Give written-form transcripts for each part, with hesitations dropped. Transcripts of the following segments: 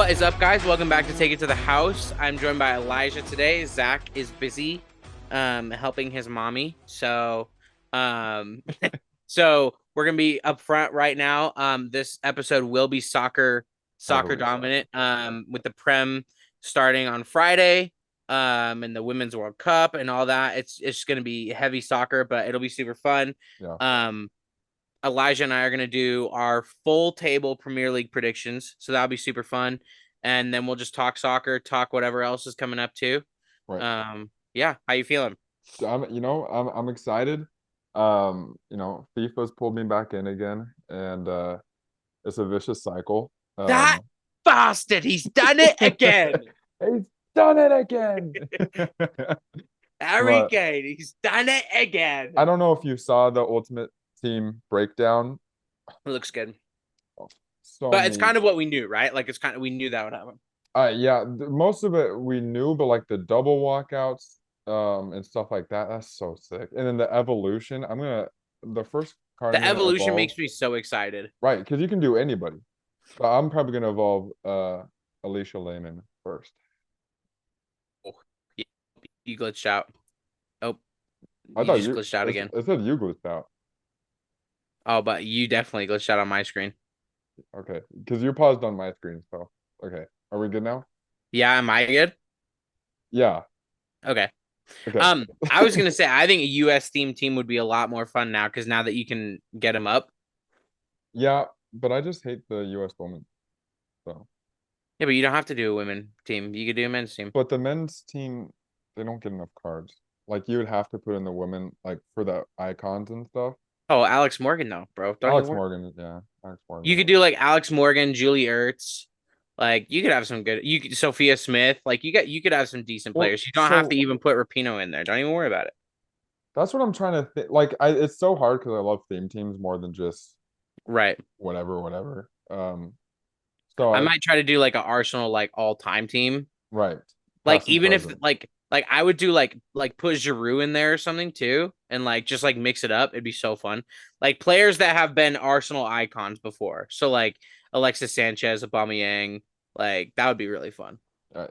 What is up, guys? Welcome back to Take It to the House. I'm joined by Elijah today. Zach is busy helping his mommy. Um so we're gonna be up front right now. This episode will be soccer Heavily dominant, soccer. Yeah. with the Prem starting on Friday, and the Women's World Cup and all that. It's gonna be heavy soccer, but it'll be super fun. Yeah. Um Elijah and I are going to do our full table Premier League predictions. So that'll be super fun. And then we'll just talk soccer, talk whatever else is coming up too. Right. Yeah, how you feeling? I'm excited. FIFA's pulled me back in again, and it's a vicious cycle. That bastard, he's done it again. He's done it again. Harry But Kane, he's done it again. I don't know if you saw the Ultimate Team breakdown. It looks good. So But it's many. kind of what we knew, right? Like we knew that would happen. Yeah, most of it we knew, but like the double walkouts, and stuff like that, that's so sick. And then the evolution, the first card The I'm gonna evolution evolve, makes me so excited. right? Because you can do anybody. But I'm probably gonna evolve Alicia Lehman first. Oh, yeah, you glitched out. Oh, I you thought just glitched out again. it said you glitched out. Oh, but you definitely glitched out on my screen. Okay, because you paused on my screen, so okay. Are we good now? Yeah, am I good? Yeah. Okay. Okay. I was gonna say I think a US themed team would be a lot more fun now because now that you can get them up. Yeah, but I just hate the US women. So, Yeah, but you don't have to do a women team. You could do a men's team. but the men's team, they don't get enough cards. Like you would have to put in the women, like for the icons and stuff. Oh, Alex Morgan though, bro. Don't even Alex worry. Morgan, yeah, Alex You Morgan. could do like Alex Morgan, Julie Ertz. Like you could have some good. You could Sophia Smith. Like you could have some decent Well, players. You don't have to so even put Rapino in there. Don't even worry about it. that's what I'm trying to think. Like, it's so hard because I love theme teams more than just Right. whatever. So I might try to do like an Arsenal like all time team. right, have Like some even if presence. like I would do like put Giroud in there or something too, and like just like mix it up. It'd be so fun. Like players that have been Arsenal icons before. So like Alexis Sanchez, Aubameyang, like that would be really fun.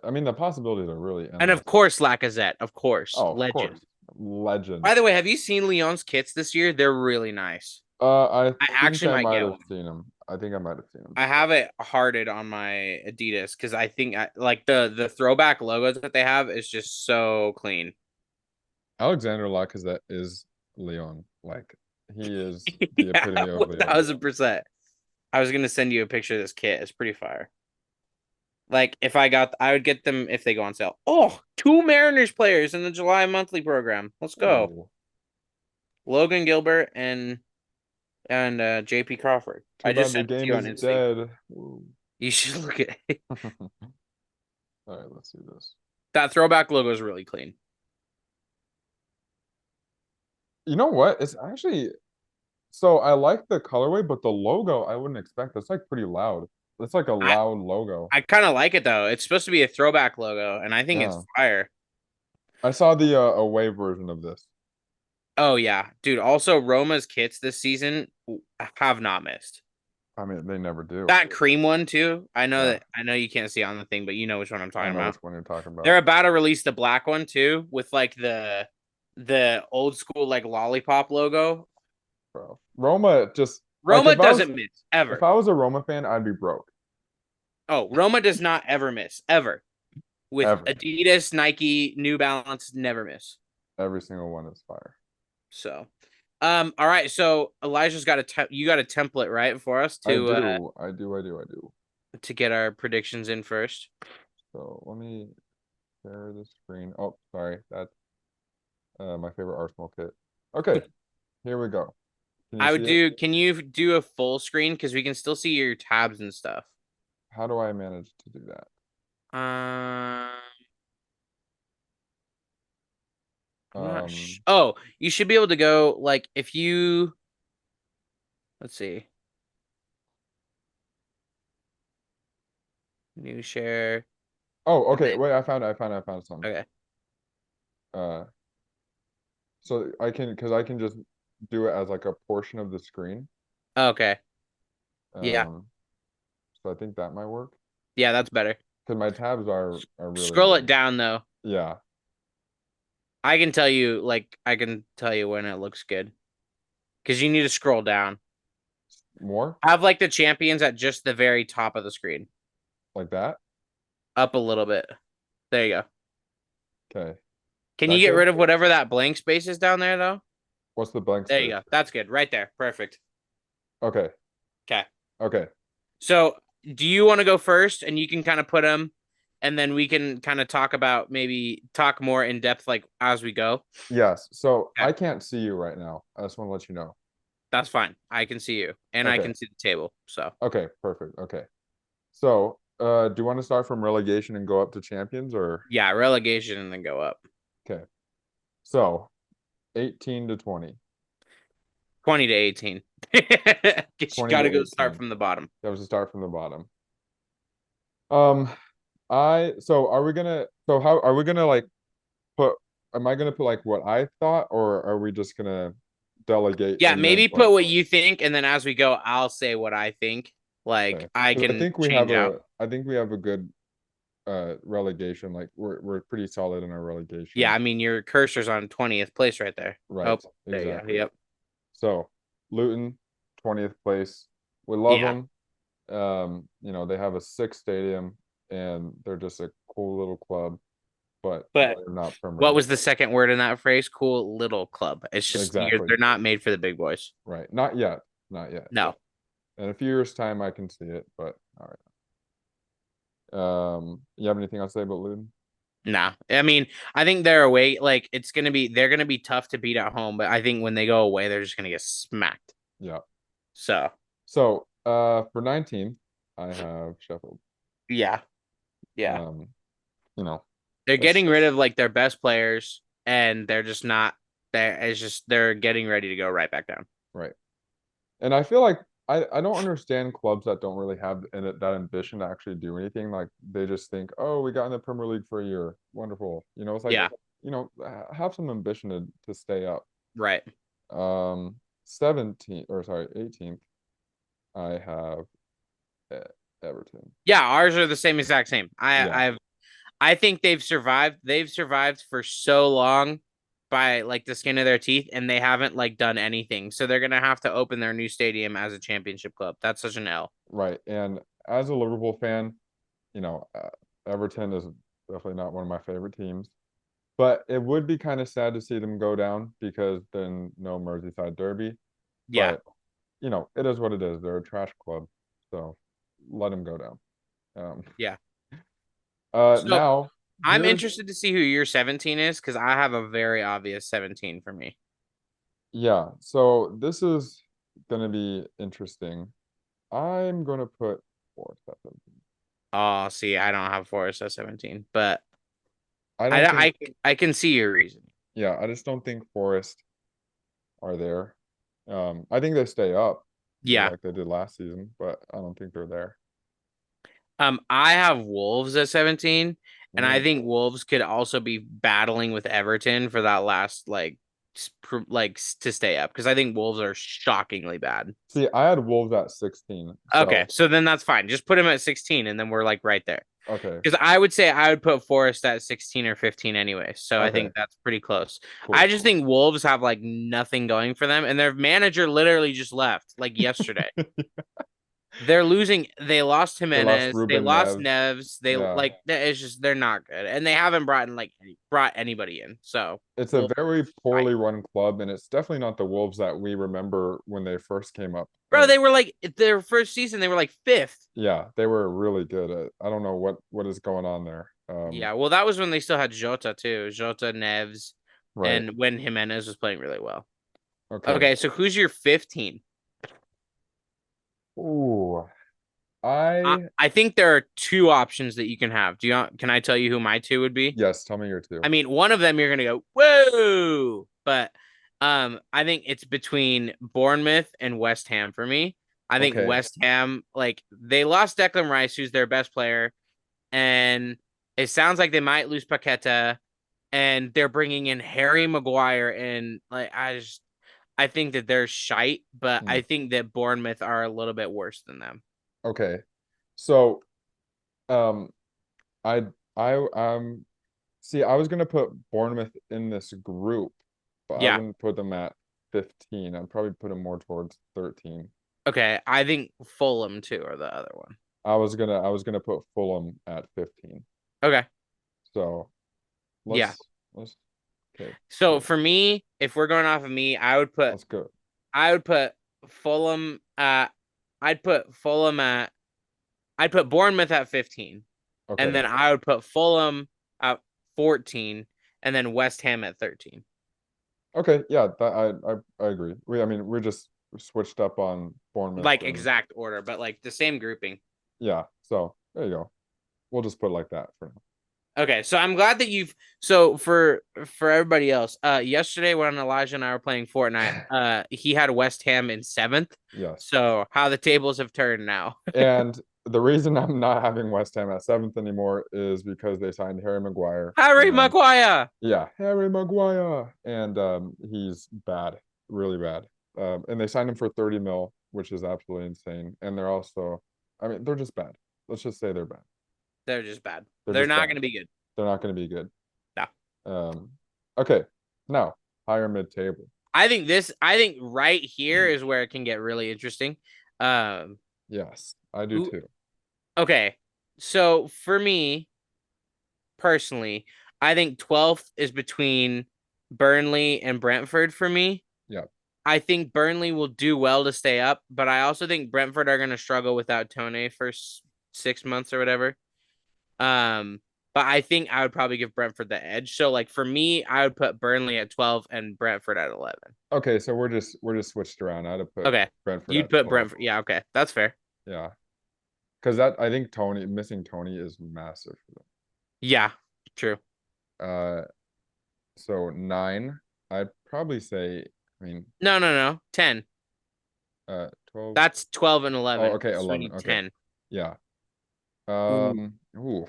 I mean, the possibilities are really And of endless. course Lacazette, of course, Oh, of course, legend. legend. By the way, have you seen Lyon's kits this year? They're really nice. I I think actually I might might get have one. seen him. I think I might have seen him. I have it hearted on my Adidas because I think like the throwback logos that they have is just so clean. Alexander Lacazette is Leon. Like he is the Yeah, epitome of Leon. 1000%. I was gonna send you a picture of this kit. It's pretty fire. Like if I would get them if they go on sale. Oh, two Mariners players in the July monthly program. Let's go. Ooh, Logan Gilbert and JP Crawford. too I just bad the sent it to game you on is Instinct. dead. Ooh. You should look at it. All right, let's do this. That throwback logo is really clean. You know what? It's actually so I like the colorway, but the logo I wouldn't expect. That's like pretty loud. It's like a I loud logo. I kind of like it though. It's supposed to be a throwback logo, and I think it's Yeah. fire. I saw the away version of this. Oh yeah, dude. Also, Roma's kits this season have not missed. I mean, they never do. That cream one too. Yeah. I know you can't see it on the thing, but you know which one I'm I talking know about. which one you're talking They're about, about to release the black one too, with like the old school like lollipop logo. bro. Roma just like Roma doesn't miss if ever. I was a Roma fan, I'd be broke. Oh, Roma does not ever miss ever. With Ever. Adidas, Nike, New Balance, never miss. Every single one is fire. So, all right. So Elijah's got you got a template right for us I do. I do. I do. I do. to get our predictions in first. So let me share the screen. Oh, sorry. That's my favorite Arsenal kit. Okay, here we go. Can you I see would it? do. Can you do a full screen because we can still see your tabs and stuff. How do I manage to do that? Um, I'm not. Um, Oh, you should be able to go like if you. Let's see. New share oh, and okay. then Wait, I found something. okay. Uh, so I can just do it as like a portion of the screen. Okay. Yeah. Um, so I think that might work. Yeah, that's better. Because my tabs are really Scroll it big. down though. Yeah. I can tell you when it looks good because you need to scroll down. More Have like the champions at just the very top of the screen, like that. up a little bit. There you go. Okay. Can you That get good? rid of whatever that blank space is down there though? What's the blank There you space? go. That's good. Right there. Perfect. Okay. Okay. Okay. So, do you want to go first and you can kind of put them and then we can kind of talk about maybe talk more in depth like as we go? Yes. So Okay. I can't see you right now. I just want to let you know. That's fine. I can see you and I Okay. can see the table. So, Okay. Perfect. Okay. So, do you want to start from relegation and go up to champions or? yeah, relegation and then go up. Okay. So, 18 to 20. 20 to 18. Guess you 20 got to to go start 18. from the bottom. That was to start from the bottom. Um, so are we gonna, so how are we gonna like put, am I gonna put like what I thought, or are we just gonna delegate Yeah, and then maybe what? put what you think and then as we go I'll say what I think. Like Okay. I Because can change out. I think we have a good relegation. Like we're pretty solid in our Yeah, relegation. I mean your cursor's on 20th place right there. Oh, Right. there you go. Exactly. Yep. So Luton, 20th place. We love Yeah. them. They have a sick stadium and they're just a cool little club, but But they're not Premier what League. was the second word in that phrase? Cool little club. It's just Exactly. they're not made for the big boys. Right. Not yet. Not yet. No. In a few years' time, I can see it, but all right. You have anything else to say about Luton? Nah. I mean, I think they're away. Like they're gonna be tough to beat at home, but I think when they go away, they're just gonna get smacked. Yeah. So So, for 19th, I have Sheffield. yeah, yeah. Um, you know, They're that's getting rid of like their best players, and they're just not there. It's just they're getting ready to go right back down. right. And I feel like I don't understand clubs that don't really have that ambition to actually do anything. Like they just think, oh, we got in the Premier League for a year. Wonderful. It's like, Yeah, have some ambition to stay up. right. 17th or sorry, 18th, I have E- Everton. Yeah, ours are the same exact same. Yeah, I think they've survived. They've survived for so long by like the skin of their teeth, and they haven't like done anything. So they're gonna have to open their new stadium as a championship club. That's such an L. right. And as a Liverpool fan, you know, uh, Everton is definitely not one of my favorite teams. But it would be kind of sad to see them go down because then no Merseyside derby. Yeah, But it is what it is. They're a trash club, so let them go down. Um, yeah. So now I'm here's interested to see who your 17 is because I have a very obvious 17 for me. yeah. So this is gonna be interesting. I'm gonna put Forest at 17. Oh, see, I don't have Forest at 17, but I don't think, I can see your reason. yeah, I just don't think Forest are there. I think they stay up Yeah. like they did last season, but I don't think they're there. I have Wolves at 17, and I Ooh. think Wolves could also be battling with Everton for that last to stay up because I think Wolves are shockingly bad. See, I had Wolves at 16. Okay, So, so then that's fine. Just put him at 16, and then we're like right there. okay. Because I would say I would put Forest at 16 or 15 anyway. So I Okay. think that's pretty close. I Cool. just think Wolves have like nothing going for them, and their manager literally just left like yesterday. They're losing. They lost They lost Jimenez. They Ruben lost Neves. Neves. They Yeah. like it's just they're not good, and they haven't brought anybody in. So It's a Wolves very fight, poorly run club, and it's definitely not the Wolves that we remember when they first came up. bro. They were like their first season. They were like fifth. Yeah, they were really good at, I don't know what is going on there. Yeah, well, that was when they still had Jota too. Jota, Neves, Right. and when Jimenez was playing really well. Okay. Okay, so who's your 15? Ooh, I, I I think there are two options that you can have. Can I tell you who my two would be? yes, tell me your I two. mean, one of them you're gonna go, whoa, but I think it's between Bournemouth and West Ham for me. I think Okay. West Ham, like they lost Declan Rice, who's their best player, and it sounds like they might lose Paqueta, and they're bringing in Harry Maguire, and I think that they're shite, but Hmm. I think that Bournemouth are a little bit worse than them. Okay. So Um, I I see. I was gonna put Bournemouth in this group, but I Yeah. wouldn't put them at 15. I'd probably put them more towards 13. Okay. I think Fulham too are the other one. I was gonna put Fulham at 15. Okay. So Yeah. let's okay. So So for me, if we're going off of me, let's go. I would put Fulham I'd put Fulham at I'd put Bournemouth at 15. And Okay. then I would put Fulham at 14 and then West Ham at 13. Okay. Yeah, I agree. I mean, we just switched up on Bournemouth Like and exact order, but like the same grouping. yeah. So there you go. We'll just put it like that for now. Okay, so I'm glad that you've so for everybody else, yesterday when Elijah and I were playing Fortnite, he had West Ham in seventh. Yes. So how the tables have turned now. And the reason I'm not having West Ham at seventh anymore is because they signed Harry Maguire. Harry And Maguire. yeah, Harry Maguire. And he's bad, really bad. And they signed him for 30 mil, which is absolutely insane. And they're also, I mean, they're just bad. Let's just say they're bad. They're just bad. They're They're just not bad. going to be good. They're not going to be good. No. Um, okay. Now, higher mid table. I think right here is where it can get really interesting. Um, Yes, I do who too. okay. So for me personally, I think 12th is between Burnley and Brentford for me. Yeah. I think Burnley will do well to stay up, but I also think Brentford are going to struggle without Tone for 6 months or whatever. Um, but I think I would probably give Brentford the edge. So like for me, I would put Burnley at 12 and Brentford at 11. Okay, so we're just switched around. I'd have put Okay. Brentford You'd at put 12. Brentford. Yeah, okay. That's fair. Yeah. Because that I think Tony missing Tony is massive for Yeah, true. them. So 9, I'd probably say, I mean, No, no, no. 10. 12. That's 12 and Oh, 11. okay, So we 11. need Okay. 10. Yeah. Ooh. Ooh.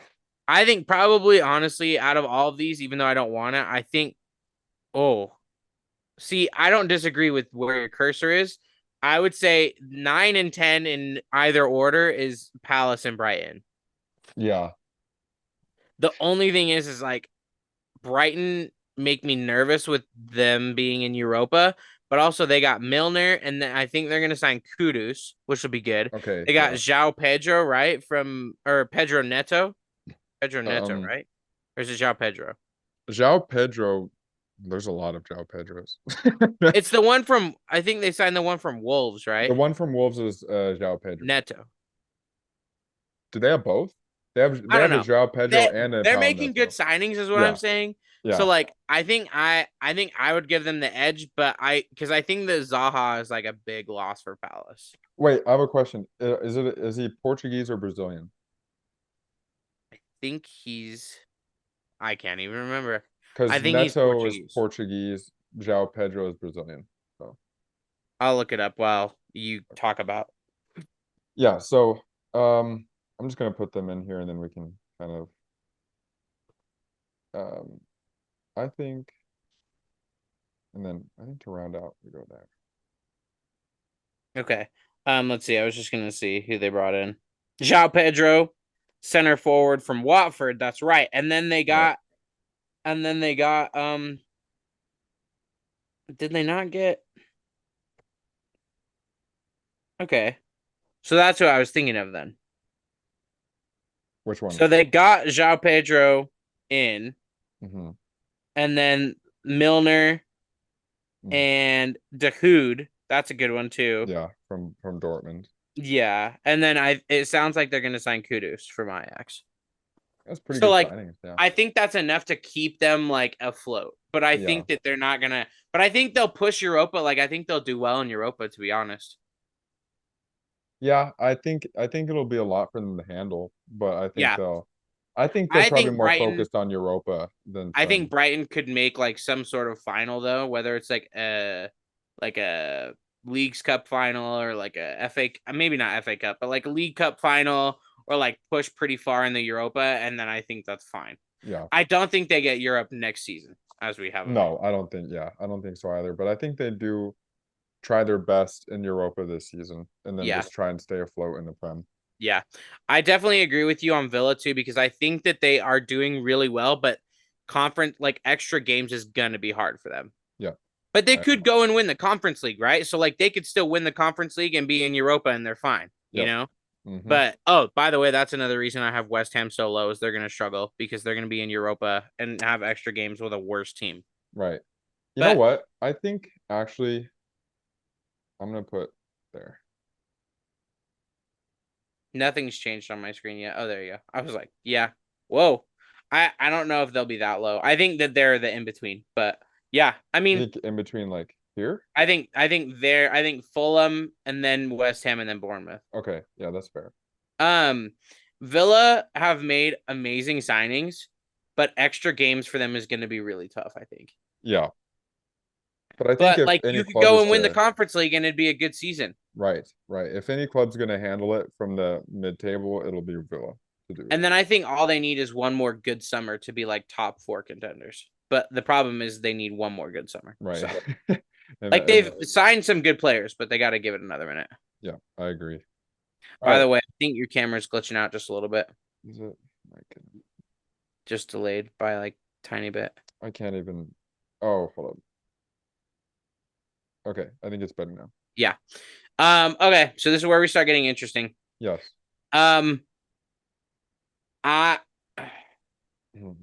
I think probably honestly out of all of these, even though I don't want to, I think oh, see, I don't disagree with where your cursor is. I would say 9 and 10 in either order is Palace and Brighton. Yeah. The only thing is like Brighton make me nervous with them being in Europa, but also they got Milner, and then I think they're gonna sign Kudus, which will be good. Okay. They got Yeah. João Pedro, right? From or Pedro Neto. Pedro Neto, Um, right? Or is it João Pedro? João Pedro, there's a lot of João Pedros. It's the one from I think they signed the one from Wolves, The right? one from Wolves is João Pedro. Neto. Do they have both? They have I they don't have a know. João Pedro They and a they're Pau making good Neto. signings, is what I'm Yeah. saying. So Yeah. like I think I would give them the edge, but I because I think that Zaha is like a big loss for Palace. Wait, I have a question. Is he Portuguese or Brazilian? Think he's I can't even remember. I Because think he's Neto is Portuguese. Portuguese, João Pedro is Brazilian. So I'll look it up while you talk about. yeah, so I'm just gonna put them in here and then we can kind of um I think and then I think to round out we go there. Okay. Let's see. I was just gonna see who they brought in. João Pedro, center forward from Watford. That's right. Yep. And then they got did they not get okay. So that's what I was thinking of then. Which one? So they got João Pedro in, Mm-hmm. and then Milner Mm. and Dahoud. That's a good one too. Yeah, from Dortmund. Yeah, and then I it sounds like they're gonna sign Kudus from Ajax. That's pretty So good like signings, yeah. I think that's enough to keep them like afloat. But I Yeah. think that they're not gonna. But I think they'll push Europa. Like I think they'll do well in Europa. To be honest. Yeah, I think it'll be a lot for them to handle, but Yeah, I think they're I probably think more Brighton. focused on Europa than I think Prem. Brighton could make like some sort of final though, whether it's like a Leagues Cup final or like a FA, maybe not FA Cup, but like a League Cup final or like push pretty far in the Europa, and then I think that's fine. Yeah. I don't think they get Europe next season as we have them. No, I don't think so either. But I think they do try their best in Europa this season and then Yeah, just try and stay afloat in the Prem. Yeah. I definitely agree with you on Villa too, because I think that they are doing really well, but conference like extra games is gonna be hard for them. Yeah. But they I, could go and win the conference league, right? So like they could still win the conference league and be in Europa and they're fine, you yep. know? Mm-hmm. But oh, by the way, that's another reason I have West Ham so low is they're gonna struggle because they're gonna be in Europa and have extra games with a worse team. Right. You know But what? I think actually I'm gonna put there. nothing's changed on my screen yet. Oh, there you go. I was like, yeah. Whoa. I don't know if they'll be that low. I think that they're the in between, but yeah. I You mean, think in between like here? I think Fulham and then West Ham and then Bournemouth. Okay. Yeah, that's fair. Um Villa have made amazing signings, but extra games for them is going to be really tough, I think. Yeah. But I think But if like any you could club go is and win the to conference league and it'd be a good season. right, right. If any club's gonna handle it from the mid-table, it'll be Villa to do it. And then I think all they need is one more good summer to be like top four contenders. But the problem is they need one more good summer. Right. So And, like and they've signed some good players, but they got to give it another minute. yeah, I agree. All By right. the way, I think your camera's glitching out just a little bit, Is it? My goodness. just delayed by like tiny bit. I can't even. Oh, hold on. Okay, I think it's better now. Yeah. Okay, so this is where we start getting interesting. Yes. Um I Mhm.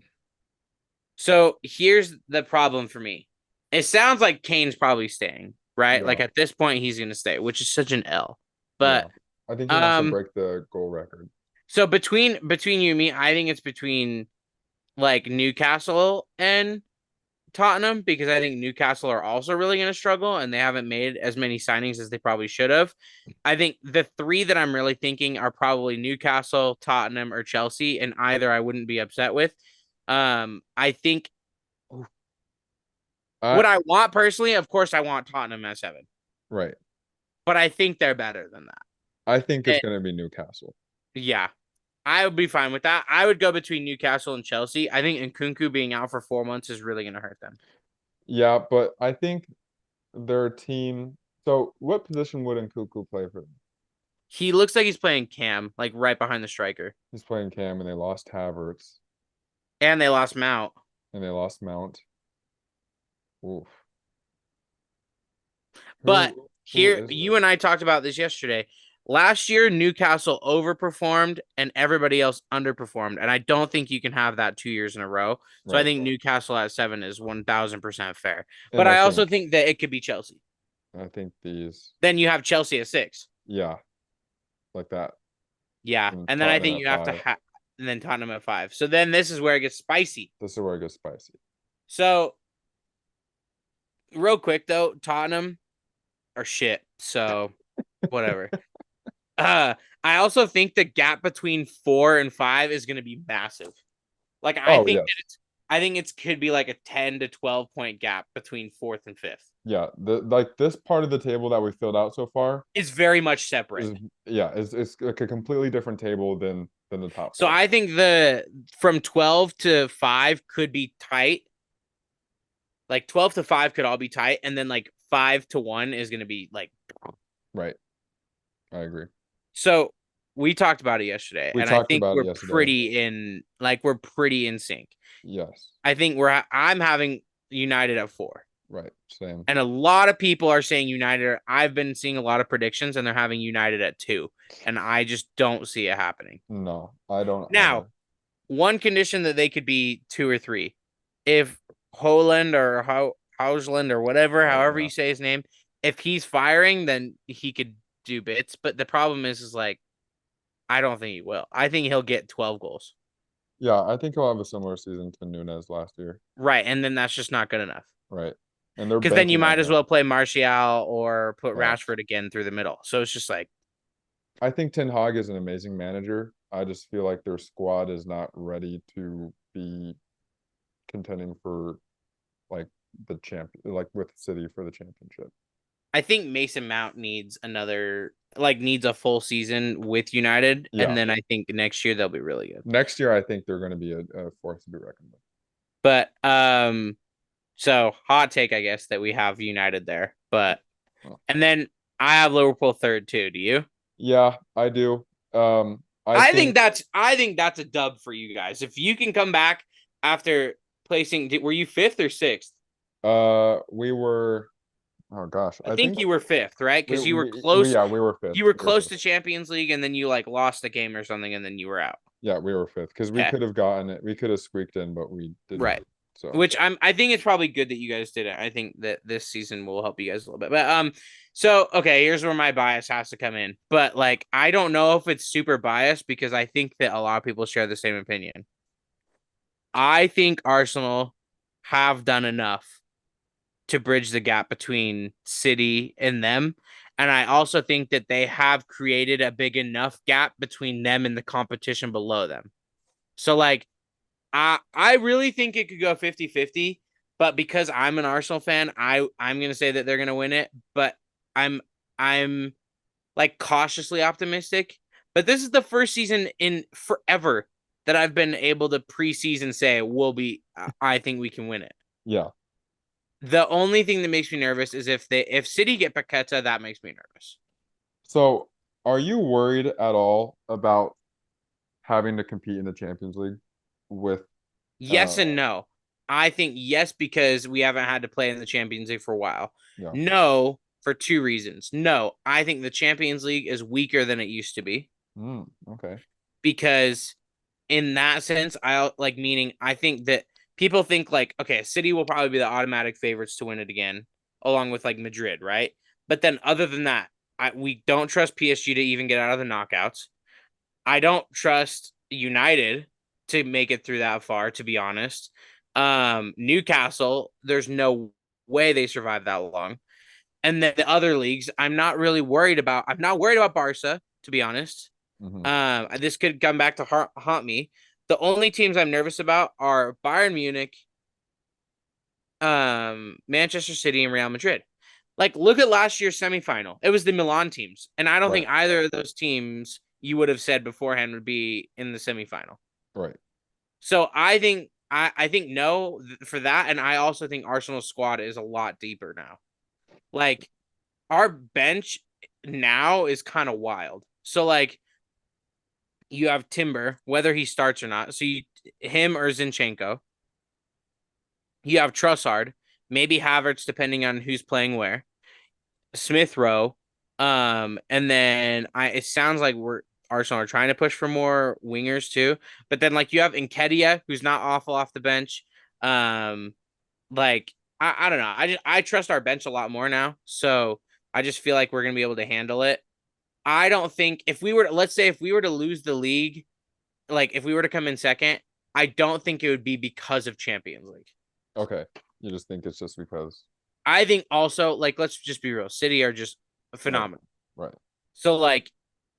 so here's the problem for me. It sounds like Kane's probably staying, right? Like Yeah, at this point he's going to stay, which is such an L. yeah. But I think he wants to um break the goal record. so between you and me, I think it's between like Newcastle and Tottenham because I think Newcastle are also really going to struggle and they haven't made as many signings as they probably should have. I think the three that I'm really thinking are probably Newcastle, Tottenham, or Chelsea, and either I wouldn't be upset with. I think I what I want personally, of course, I want Tottenham at 7, right. but I think they're better than that. I think it's And, gonna be Newcastle. yeah, I would be fine with that. I would go between Newcastle and Chelsea. I think Nkunku being out for 4 months is really going to hurt them. Yeah, but I think their team. So, what position would Nkuku play for them? He looks like he's playing Cam, like right behind the striker. He's playing Cam, and they lost Havertz, And they lost Mount. and they lost Mount. Oof. But Who here, is you it? and I talked about this yesterday. Last year, Newcastle overperformed and everybody else underperformed. And I don't think you can have that 2 years in a row. So I Right. think Newcastle at 7 is 1000% fair. But And I also think that it could be Chelsea. I think these, Then you have Chelsea at 6. yeah, like that. Yeah. And And then I Tottenham think at you have to 5. have, and then Tottenham at 5. So then this is where it gets spicy. This is where it goes spicy. So, real quick though, Tottenham are shit. So, whatever. Uh, I also think the gap between 4 and 5 is going to be massive. Like Oh yes. I think it's could be like a 10 to 12 point gap between fourth and fifth. Yeah. The like this part of the table that we filled out so far It's very much separate. is yeah, it's like a completely different table than the top So four. I think the from 12 to 5 could be tight. Like 12 to 5 could all be tight and then like 5 to 1 is going to be like Right. I agree. so we talked about it yesterday We and I talked think about it we're yesterday. pretty in sync. Yes. I think I'm having United at 4. Right. Same. And a lot of people are saying United. I've been seeing a lot of predictions, and they're having United at 2, and I just don't see it happening. No, I don't Now, either. one condition that they could be 2 or 3, if Holland or Hausland or whatever, Oh however yeah. you say his name, if he's firing, then he could do bits. But the problem is like I don't think he will. I think he'll get 12 goals, Yeah, I think he'll have a similar season to Nunez last year. right? And then that's just not good enough. Right. And they're Because then you banking might on as him. well play Martial or put Yeah. Rashford again through the middle. So it's just like I think Ten Hag is an amazing manager. I just feel like their squad is not ready to be contending for like the champion, like with City for the championship. I think Mason Mount needs a full season with United, and Yeah. then I think next year they'll be really good. Next year, I think they're going to be a force to be reckoned with. But so hot take, I guess, that we have United there. But Well, and then I have Liverpool third too. Do you? yeah, I do. I think I think that's a dub for you guys. If you can come back after placing, were you fifth or sixth? we were. Oh gosh, I I think think you were fifth, right? we Because you were we, we close. yeah we were fifth. You were We were close fifth. to Champions League, and then you like lost a game or something, and then you were out. Yeah, we were fifth because we Okay, could have gotten it. We could have squeaked in, but we didn't. right. So Which I think it's probably good that you guys did it. I think that this season will help you guys a little bit. But so okay, here's where my bias has to come in. But like I don't know if it's super biased because I think that a lot of people share the same opinion. I think Arsenal have done enough to bridge the gap between City and them. And I also think that they have created a big enough gap between them and the competition below them. So like I really think it could go 50-50, but because I'm an Arsenal fan, I'm going to say that they're going to win it, but I'm I'm like cautiously optimistic. But this is the first season in forever that I've been able to preseason say we'll be I think we can win it. yeah. The only thing that makes me nervous is if City get Paqueta, that makes me nervous. So are you worried at all about having to compete in the Champions League with uh Yes and no. I think yes because we haven't had to play in the Champions League for a while. yeah. No, for two reasons. No, I think the Champions League is weaker than it used to be Okay. because in that sense, I like meaning I think that people think like okay, City will probably be the automatic favorites to win it again, along with like Madrid, right? But then other than that, we don't trust PSG to even get out of the knockouts. I don't trust United to make it through that far, to be honest. Newcastle, there's no way they survive that long. And then the other leagues, I'm not really worried about. I'm not worried about Barca, to be honest. Hmm. This could come back to haunt me. The only teams I'm nervous about are Bayern Munich, Manchester City, and Real Madrid. Like, look at last year's semifinal. It was the Milan teams, and I don't Right. think either of those teams you would have said beforehand would be in the semifinal. Right. So I think no for that, and I also think Arsenal's squad is a lot deeper now. Like our bench now is kind of wild. So like you have Timber, whether he starts or not. So you him or Zinchenko. You have Trossard, maybe Havertz, depending on who's playing where. Smith Rowe. And then it sounds like we're Arsenal are trying to push for more wingers too. But then like you have Nketiah, who's not awful off the bench. Um, like I don't know. I trust our bench a lot more now. So I just feel like we're gonna be able to handle it. I don't think if we were to, let's say if we were to lose the league, like if we were to come in second, I don't think it would be because of Champions League. Okay. You just think it's just because. I think also like let's just be real, City are just Right. phenomenal. Right. So like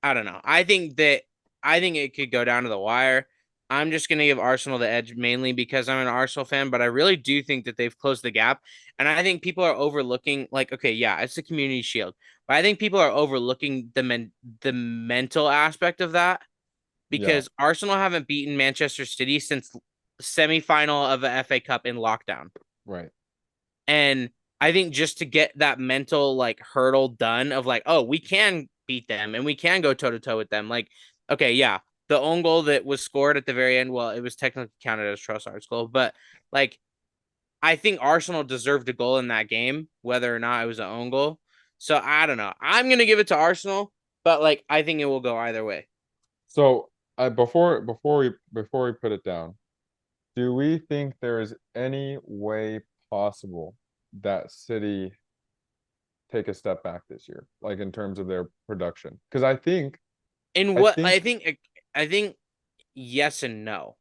I don't know. I think it could go down to the wire. I'm just gonna give Arsenal the edge mainly because I'm an Arsenal fan, but I really do think that they've closed the gap. And I think people are overlooking like, okay, yeah, it's the community shield. But I think people are overlooking the mental aspect of that Yeah. because Arsenal haven't beaten Manchester City since semifinal of the FA Cup in lockdown. Right. And I think just to get that mental like hurdle done of like, oh, we can beat them and we can go toe to toe with them. Like, okay, yeah, the own goal that was scored at the very end, well, it was technically counted as Trossard's goal, but like, I think Arsenal deserved a goal in that game, whether or not it was an own goal. So I don't know. I'm gonna give it to Arsenal, but like, I think it will go either way. So before we put it down, do we think there is any way possible that City take a step back this year, like in terms of their production? Because In I what think, I think yes and no.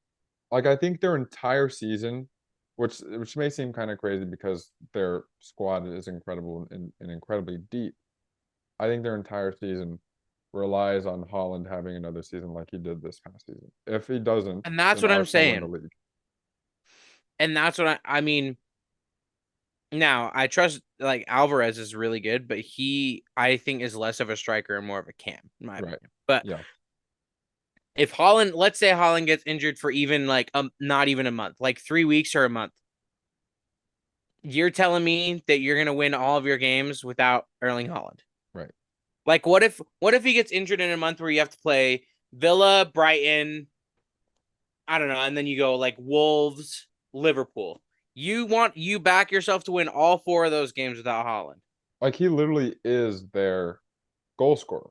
I think their entire season, which may seem kind of crazy because their squad is incredible and incredibly deep. I think their entire season relies on Holland having another season like he did this past season. If he doesn't, And that's then what I'm Arsenal win the saying. league. And that's what I mean. Now, I trust like Alvarez is really good, but he I think is less of a striker and more of a cam, in my Right. opinion. But Yeah. if Holland, let's say Holland gets injured for even like not even a month, like 3 weeks or a month, you're telling me that you're gonna win all of your games without Erling Holland. Right. Like, what if he gets injured in a month where you have to play Villa, Brighton, I don't know, and then you go like Wolves, Liverpool. You back yourself to win all four of those games without Holland. Like he literally is their goal scorer.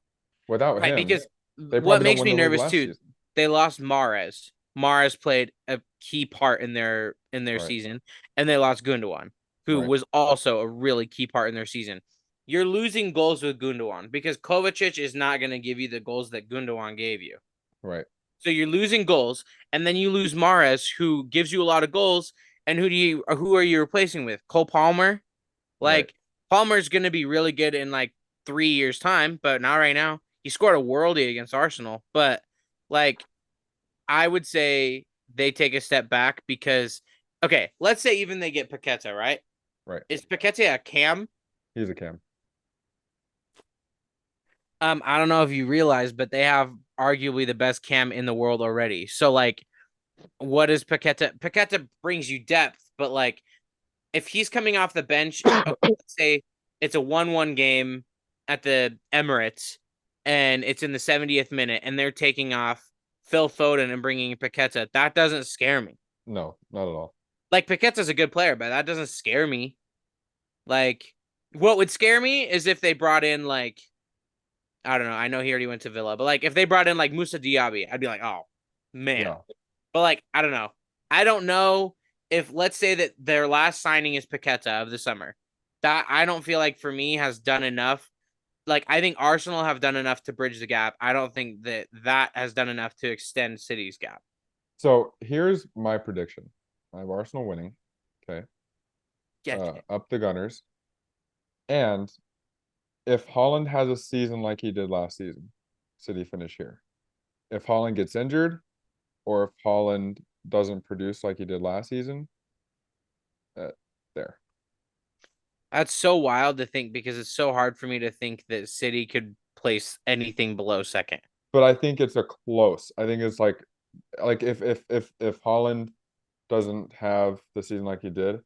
Without Right, him, because they what probably don't makes win me the league nervous last too, season. they lost Mares. Mares played a key part in their Right, season, and they lost Gundogan, who right, was also a really key part in their season. You're losing goals with Gundogan because Kovacic is not going to give you the goals that Gundogan gave you. right, So you're losing goals, and then you lose Mares, who gives you a lot of goals. And who are you replacing with? Cole Palmer? right. Like Palmer's going to be really good in like 3 years' time, but not right now. He scored a worldie against Arsenal, but like I would say they take a step back because okay, let's say even they get Paqueta, right? Right. Is Paqueta a cam? He's a cam. I don't know if you realize, but they have arguably the best cam in the world already. So like, what is Paqueta? Paqueta brings you depth, but like if he's coming off the bench, okay, let's say it's a 1-1 game at the Emirates and it's in the 70th minute and they're taking off Phil Foden and bringing in Paqueta, that doesn't scare me. No, not at all. Like Paqueta's a good player, but that doesn't scare me. Like what would scare me is if they brought in like I don't know, I know he already went to Villa, but like if they brought in like Musa Diaby, I'd be like, "Oh, man." Yeah. But like, I don't know. I don't know if let's say that their last signing is Paqueta of the summer. That I don't feel like for me has done enough. Like I think Arsenal have done enough to bridge the gap. I don't think that has done enough to extend City's gap. So here's my prediction. I have Arsenal winning. Okay. Yeah. Up the Gunners. And if Holland has a season like he did last season, City finish here. If Holland gets injured, or if Holland doesn't produce like he did last season, uh, there. That's so wild to think because it's so hard for me to think that City could place anything below second. But I think it's a close. I think it's like if Holland doesn't have the season like he did,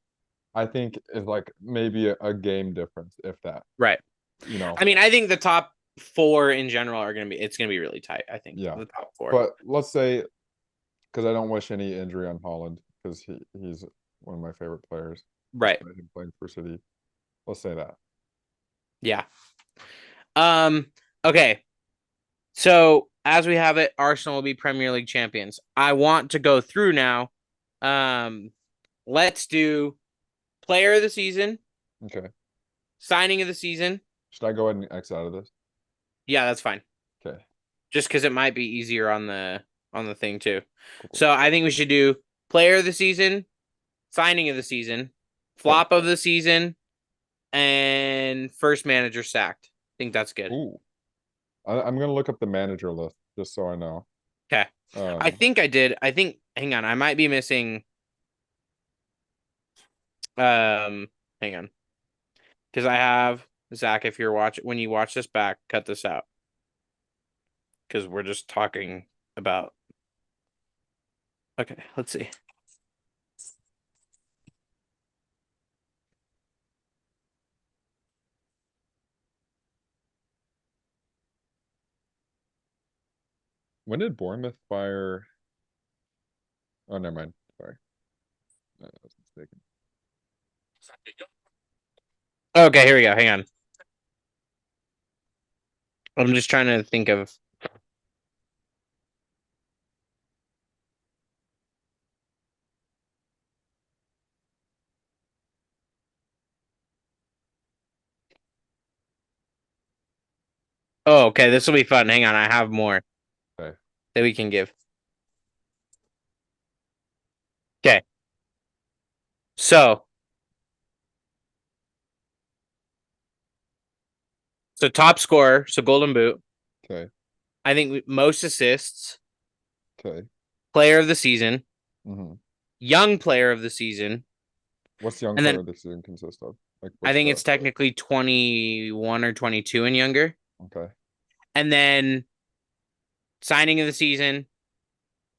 I think it's like maybe a game difference, if that. Right. You know, I mean, I think the top four in general are it's gonna be really tight. I think yeah. the top four. But let's say, because I don't wish any injury on Holland, because he's one of my favorite players, Right. despite him playing for City. Let's say that. Yeah. Um. Okay. So as we have it, Arsenal will be Premier League champions. I want to go through now. Um. Let's do player of the season, Okay. signing of the season. Should I go ahead and X out of this? Yeah, that's fine. Okay. Just because it might be easier on the thing too. Cool, cool. So I think we should do player of the season, signing of the season, Okay. flop of the season, and first manager sacked. I think that's good. Ooh. I'm gonna look up the manager list just so I know. Okay. I Um, think I did. I think hang on, I might be missing hang on. Because I have Zach, if you're watching when you watch this back, cut this out. Because we're just talking about okay, let's see. when did Bournemouth fire? Oh, never mind. Sorry, I was mistaken. Okay, here we go. Hang on. I'm just trying to think of oh, okay, this will be fun. Hang on, I have more Okay. that we can give. Okay. So top scorer, so Golden Boot. Okay. I think most assists, Okay. player of the season, Hmm. young player of the season, What's young and then player this season consist of? Like, I what's think the it's technically 21 or 22 and younger. okay? And then signing of the season,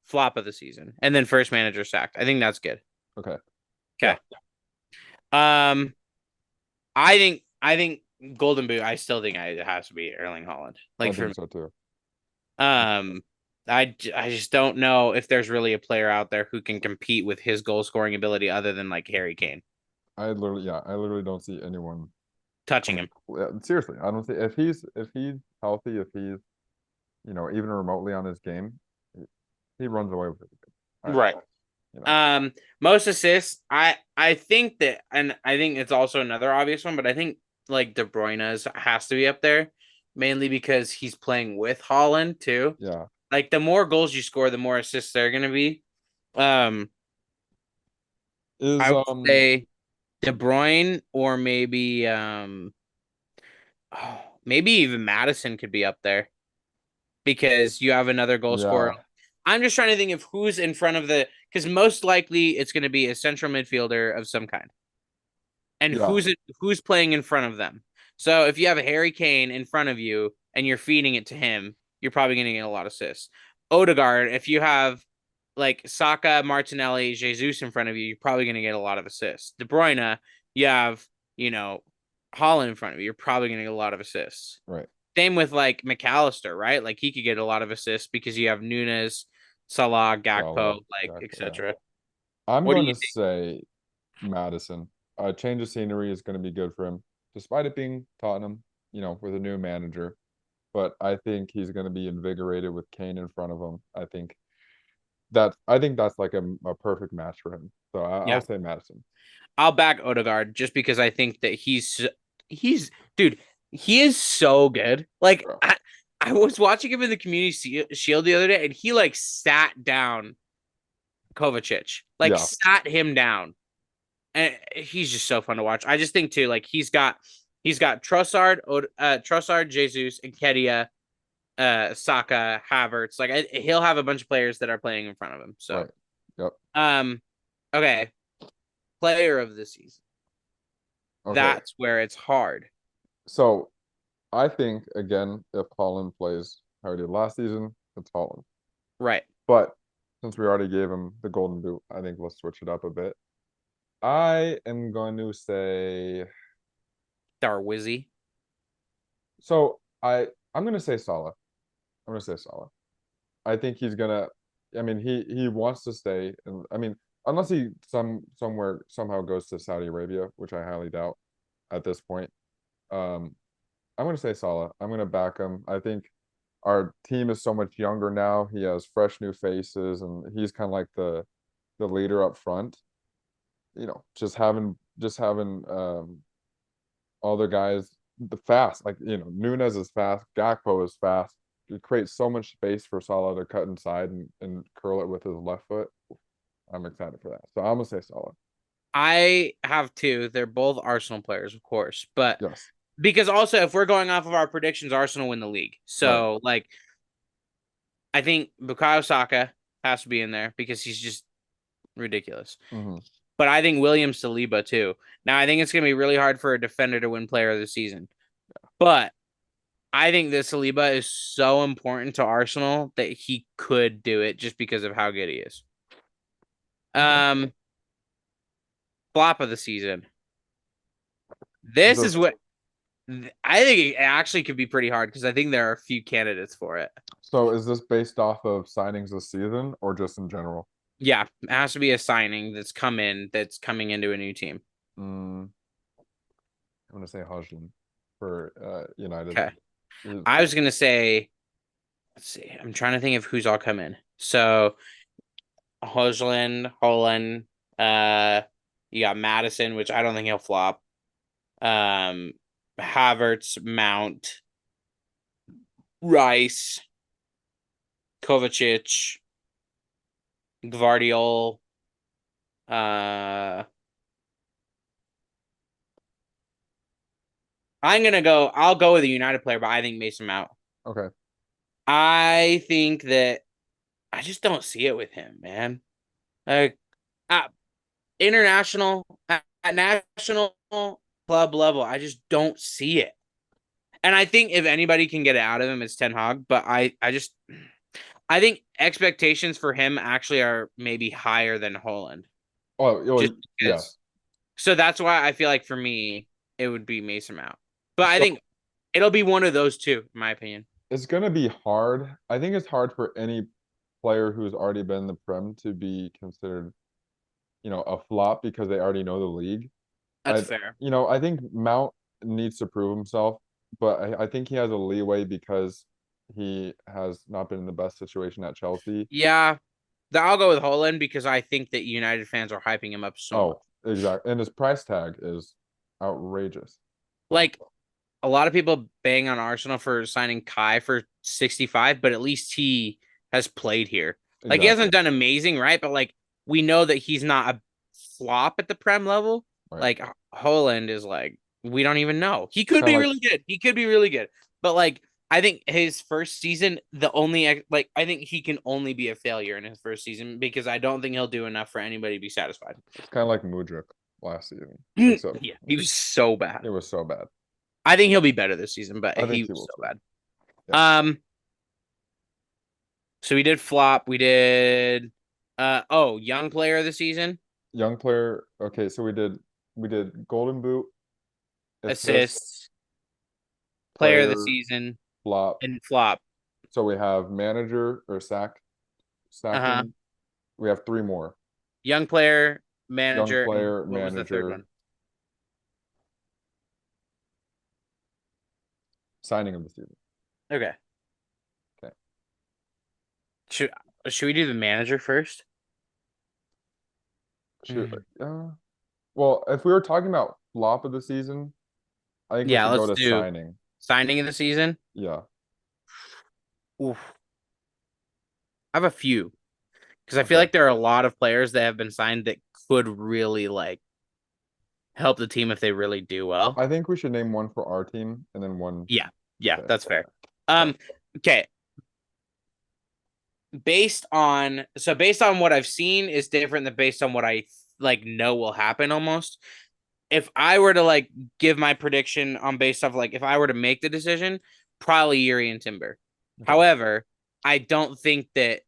flop of the season, and then first manager sacked. I think that's good. Okay. Yeah. Okay. Um, I think Golden Boot, I still think it has to be Erling Haaland. I Like for think me. so too. Um, I just don't know if there's really a player out there who can compete with his goal scoring ability other than like Harry Kane I literally don't see anyone touching coming. him. Yeah, seriously, I don't see if he's healthy, if he's even remotely on his game, he runs away with it. I, Right. you know, Most assists, I think that, and I think it's also another obvious one, but I think like De Bruyne's has to be up there, mainly because he's playing with Holland too. yeah. Like the more goals you score, the more assists they're gonna be. Um, Is I would say De Bruyne or maybe even Madison could be up there because you have another goal scorer. yeah, I'm just trying to think of who's in front of the because most likely it's going to be a central midfielder of some kind, and yeah, who's playing in front of them. So if you have a Harry Kane in front of you and you're feeding it to him, you're probably going to get a lot of assists. Odegaard, if you have like Saka, Martinelli, Jesus in front of you, you're probably going to get a lot of assists. De Bruyne, you have you know Holland in front of you, you're probably going to get a lot of assists. right. Same with like McAllister, right? Like he could get a lot of assists because you have Nunes, Salah, Gakpo, Salah, like Gakpo, yeah. etc. I'm What do going you to think? say Madison. A change of scenery is going to be good for him, despite it being Tottenham, with a new manager. But I think he's going to be invigorated with Kane in front of him. I think that's like a perfect match for him. So I'll Yeah, say Madison. I'll back Odegaard just because I think that he's dude, he is so good. Like Bro. I was watching him in the Community Shield the other day, and he like sat down Kovacic, like Yeah, sat him down, and he's just so fun to watch. I just think too, like he's got Trossard, Jesus, and Kedia, Saka, Havertz. Like he'll have a bunch of players that are playing in front of him. So, right. Yep. um, okay, player of the season. Okay. That's where it's hard. So I think again, if Holland plays how he did last season, it's Holland. Right. But since we already gave him the golden boot, I think let's switch it up a bit. I am going to say Darwizzy. so I'm going to say Salah. I'm going to say Salah. I think he's gonna. I mean, he wants to stay, and I mean, unless he somewhere somehow goes to Saudi Arabia, which I highly doubt at this point. Um, I'm gonna say Salah. I'm gonna back him. I think our team is so much younger now. He has fresh new faces, and he's kind of like the leader up front. Just having all the guys the fast, like Nunes is fast, Gakpo is fast. It creates so much space for Salah to cut inside and curl it with his left foot. I'm excited for that. So I'm gonna say Salah. I have two. They're both Arsenal players, of course, but Yes. because also if we're going off of our predictions, Arsenal win the league. Right. So like I think Bukayo Saka has to be in there because he's just ridiculous. Hmm. But I think William Saliba too. Now I think it's gonna be really hard for a defender to win player of the season. But I think that Saliba is so important to Arsenal that he could do it just because of how good he is. Okay. Um, flop of the season. This is This what I think it actually could be pretty hard because I think there are a few candidates for it. so is this based off of signings this season or just in general? Yeah, it has to be a signing that's coming into a new team. Mm, I'm gonna say Hojlund for United. Okay. Is- I was gonna say, let's see, I'm trying to think of who's all come in. So Hojlund, Holland, uh, you got Madison, which I don't think he'll flop. Um, Havertz, Mount, Rice, Kovacic, Gvardiol. Uh, I'll go with a United player, but I think Mason Mount. Okay. I think that I just don't see it with him, man. Like at international, at national club level, I just don't see it. And I think if anybody can get it out of him, it's Ten Hag. But I think expectations for him actually are maybe higher than Holland, Oh, just because. yes. So that's why I feel like for me, it would be Mason Mount. But I So think it'll be one of those two, in my opinion. it's gonna be hard. I think it's hard for any player who's already been in the Prem to be considered, a flop because they already know the league. That's fair. I think Mount needs to prove himself, but I think he has a leeway because he has not been in the best situation at Chelsea. Yeah, I'll go with Holland because I think that United fans are hyping him up so much. Oh, exactly. And his price tag is outrageous. Like a lot of people bang on Arsenal for signing Kai for 65, but at least he has played here. Like he Exactly. hasn't done amazing, right? But like we know that he's not a flop at the Prem level. Right. Like Holland is like we don't even know. He It's could kind of be like really good. He could be really good. But like I think his first season, I think he can only be a failure in his first season because I don't think he'll do enough for anybody to be satisfied. it's kind of like Mudryk last season, except Yeah, he was so bad. it was so bad. I think he'll be better this season, but I he think he was will so too. bad. Yeah. Um, so we did flop. We did young player of the season, Young player. Okay, so we did Golden Boot, assist, assists, player of the player, season, flop. and flop. So we have manager or Uh-huh. sacking. We have three more. Young player, Young manager, and player, what was the third manager, one? signing of the season. Okay. Okay. Should should we do the manager first? Should Mhm. well, if we were talking about flop of the season, I think we Yeah, should go let's to do signing. signing of the season. Yeah. Oof. I have a few because I feel Okay. like there are a lot of players that have been signed that could really like help the team if they really do well. I think we should name one for our team and then one. Yeah, yeah, Okay. that's fair. Okay. Okay, based on what I've seen is different than based on what I like know will happen almost. If I were to like give my prediction on based off like if I were to make the decision, probably Yuri and Timber. Okay. However, I don't think that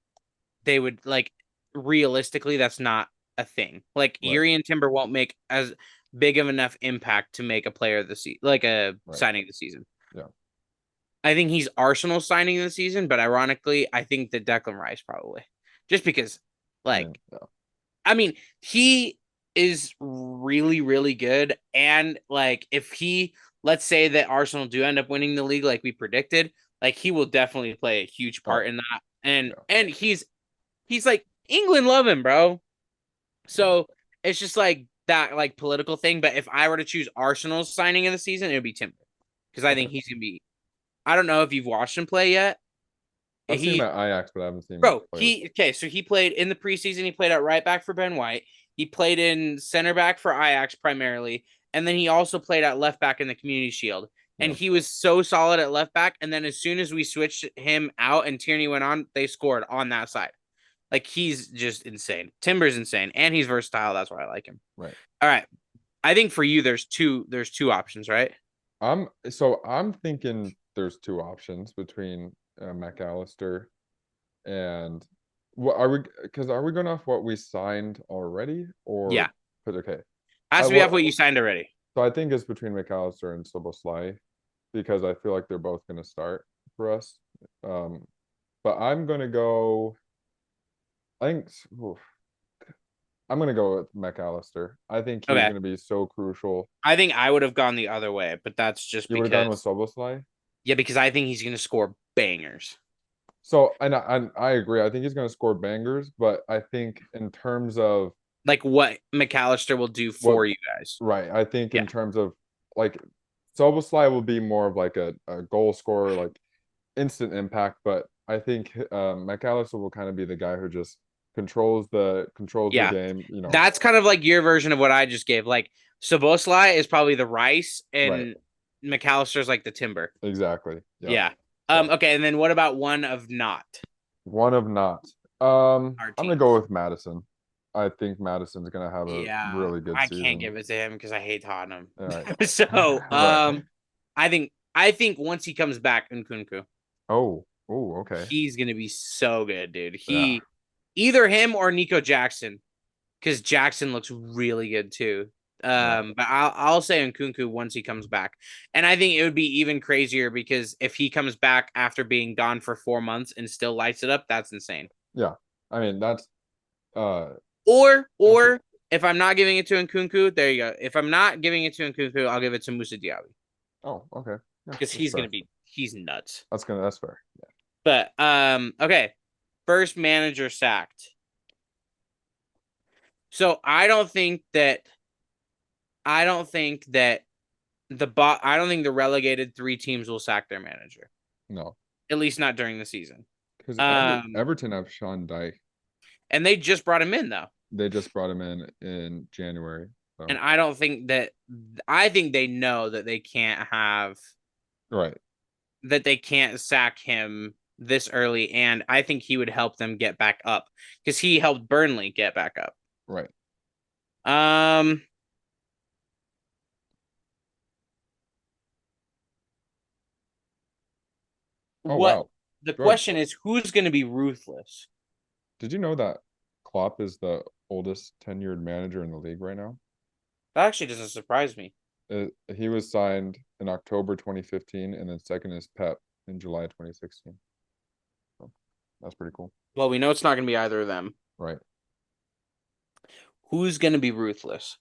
they would like realistically that's not a thing. Like Right. Yuri and Timber won't make as big of enough impact to make a player of the season like a Right. signing of the season. Yeah. I think he's Arsenal signing of the season, but ironically, I think that Declan Rice probably. Just because I like mean, yeah. I mean, he is really, really good. And like, if he, let's say that Arsenal do end up winning the league like we predicted, like he will definitely play a huge part Oh, in that. And yeah. he's like England love him, bro. Yeah. So it's just like that like political thing. But if I were to choose Arsenal's signing of the season, it would be Timber because I Okay. think he's gonna be. I don't know if you've watched him play yet. I've seen him He at Ajax, but I haven't seen him Bro, play with. so he played in the preseason. He played at right back for Ben White. He played in center back for Ajax primarily, and then he also played at left back in the Community Shield. And Yeah. he was so solid at left back. And then as soon as we switched him out and Tierney went on, they scored on that side. Like he's just insane. Timber's insane, and he's versatile. That's why I like him. Right. All right, I think for you, there's two options, right? I'm thinking there's two options between McAllister and what are we? Because are we going off what we signed already, or Yeah, because okay, I has to be off will. what you signed already. So I think it's between McAllister and Soboslai because I feel like they're both going to start for us. Um, but I'm going to go. I think oof, I'm going to go with McAllister. I think he's Okay, going to be so crucial. I think I would have gone the other way, but that's just You would have gone with because Soboslai. yeah, because I think he's gonna score bangers. So, and I agree. I think he's going to score bangers, but I think in terms of Like what McAllister will do what, for you guys. right? I think Yeah. in terms of like, Soboslai will be more of like a goal scorer, like instant impact. But I think McAllister will kind of be the guy who just controls the Yeah. game. That's kind of like your version of what I just gave. Like Soboslai is probably the Rice Right? and McAllister's like the Timber. Exactly. Yeah. Yeah. So Okay, and then what about one of not one of not. our I'm gonna go teams? with Madison. I think Madison's gonna have a Yeah. really good I can't season. give it to him because I hate Tottenham. All right. So Right. I think once he comes back in Kunku, Oh. Oh. Okay. he's gonna be so good, dude. Yeah. Either him or Nico Jackson, because Jackson looks really good too. Yeah. But I'll say Nkunku once he comes back, and I think it would be even crazier because if he comes back after being gone for 4 months and still lights it up, that's insane. Yeah. I mean, uh that's Or if I'm not giving it to Nkunku, there you go. If I'm not giving it to Nkunku, I'll give it to Musa Diaby oh, okay. Yeah, because that's fair. he's nuts. That's fair. Yeah. But okay, first manager sacked. So I don't think that I don't think the relegated three teams will sack their manager. No. At least not during the season. Because Um, Everton have Sean Dyche. and they just brought him in though. They just brought him in January. And So I don't think that I think they know that right. that they can't sack him this early, and I think he would help them get back up because he helped Burnley get back up. Right. Um, Oh what wow. the Good. question is, who's going to be ruthless? Did you know that Klopp is the oldest tenured manager in the league right now? That actually doesn't surprise me. He was signed in October 2015, and then second is Pep in July 2016. So that's pretty cool. Well, we know it's not going to be either of them. Right. Who's going to be ruthless?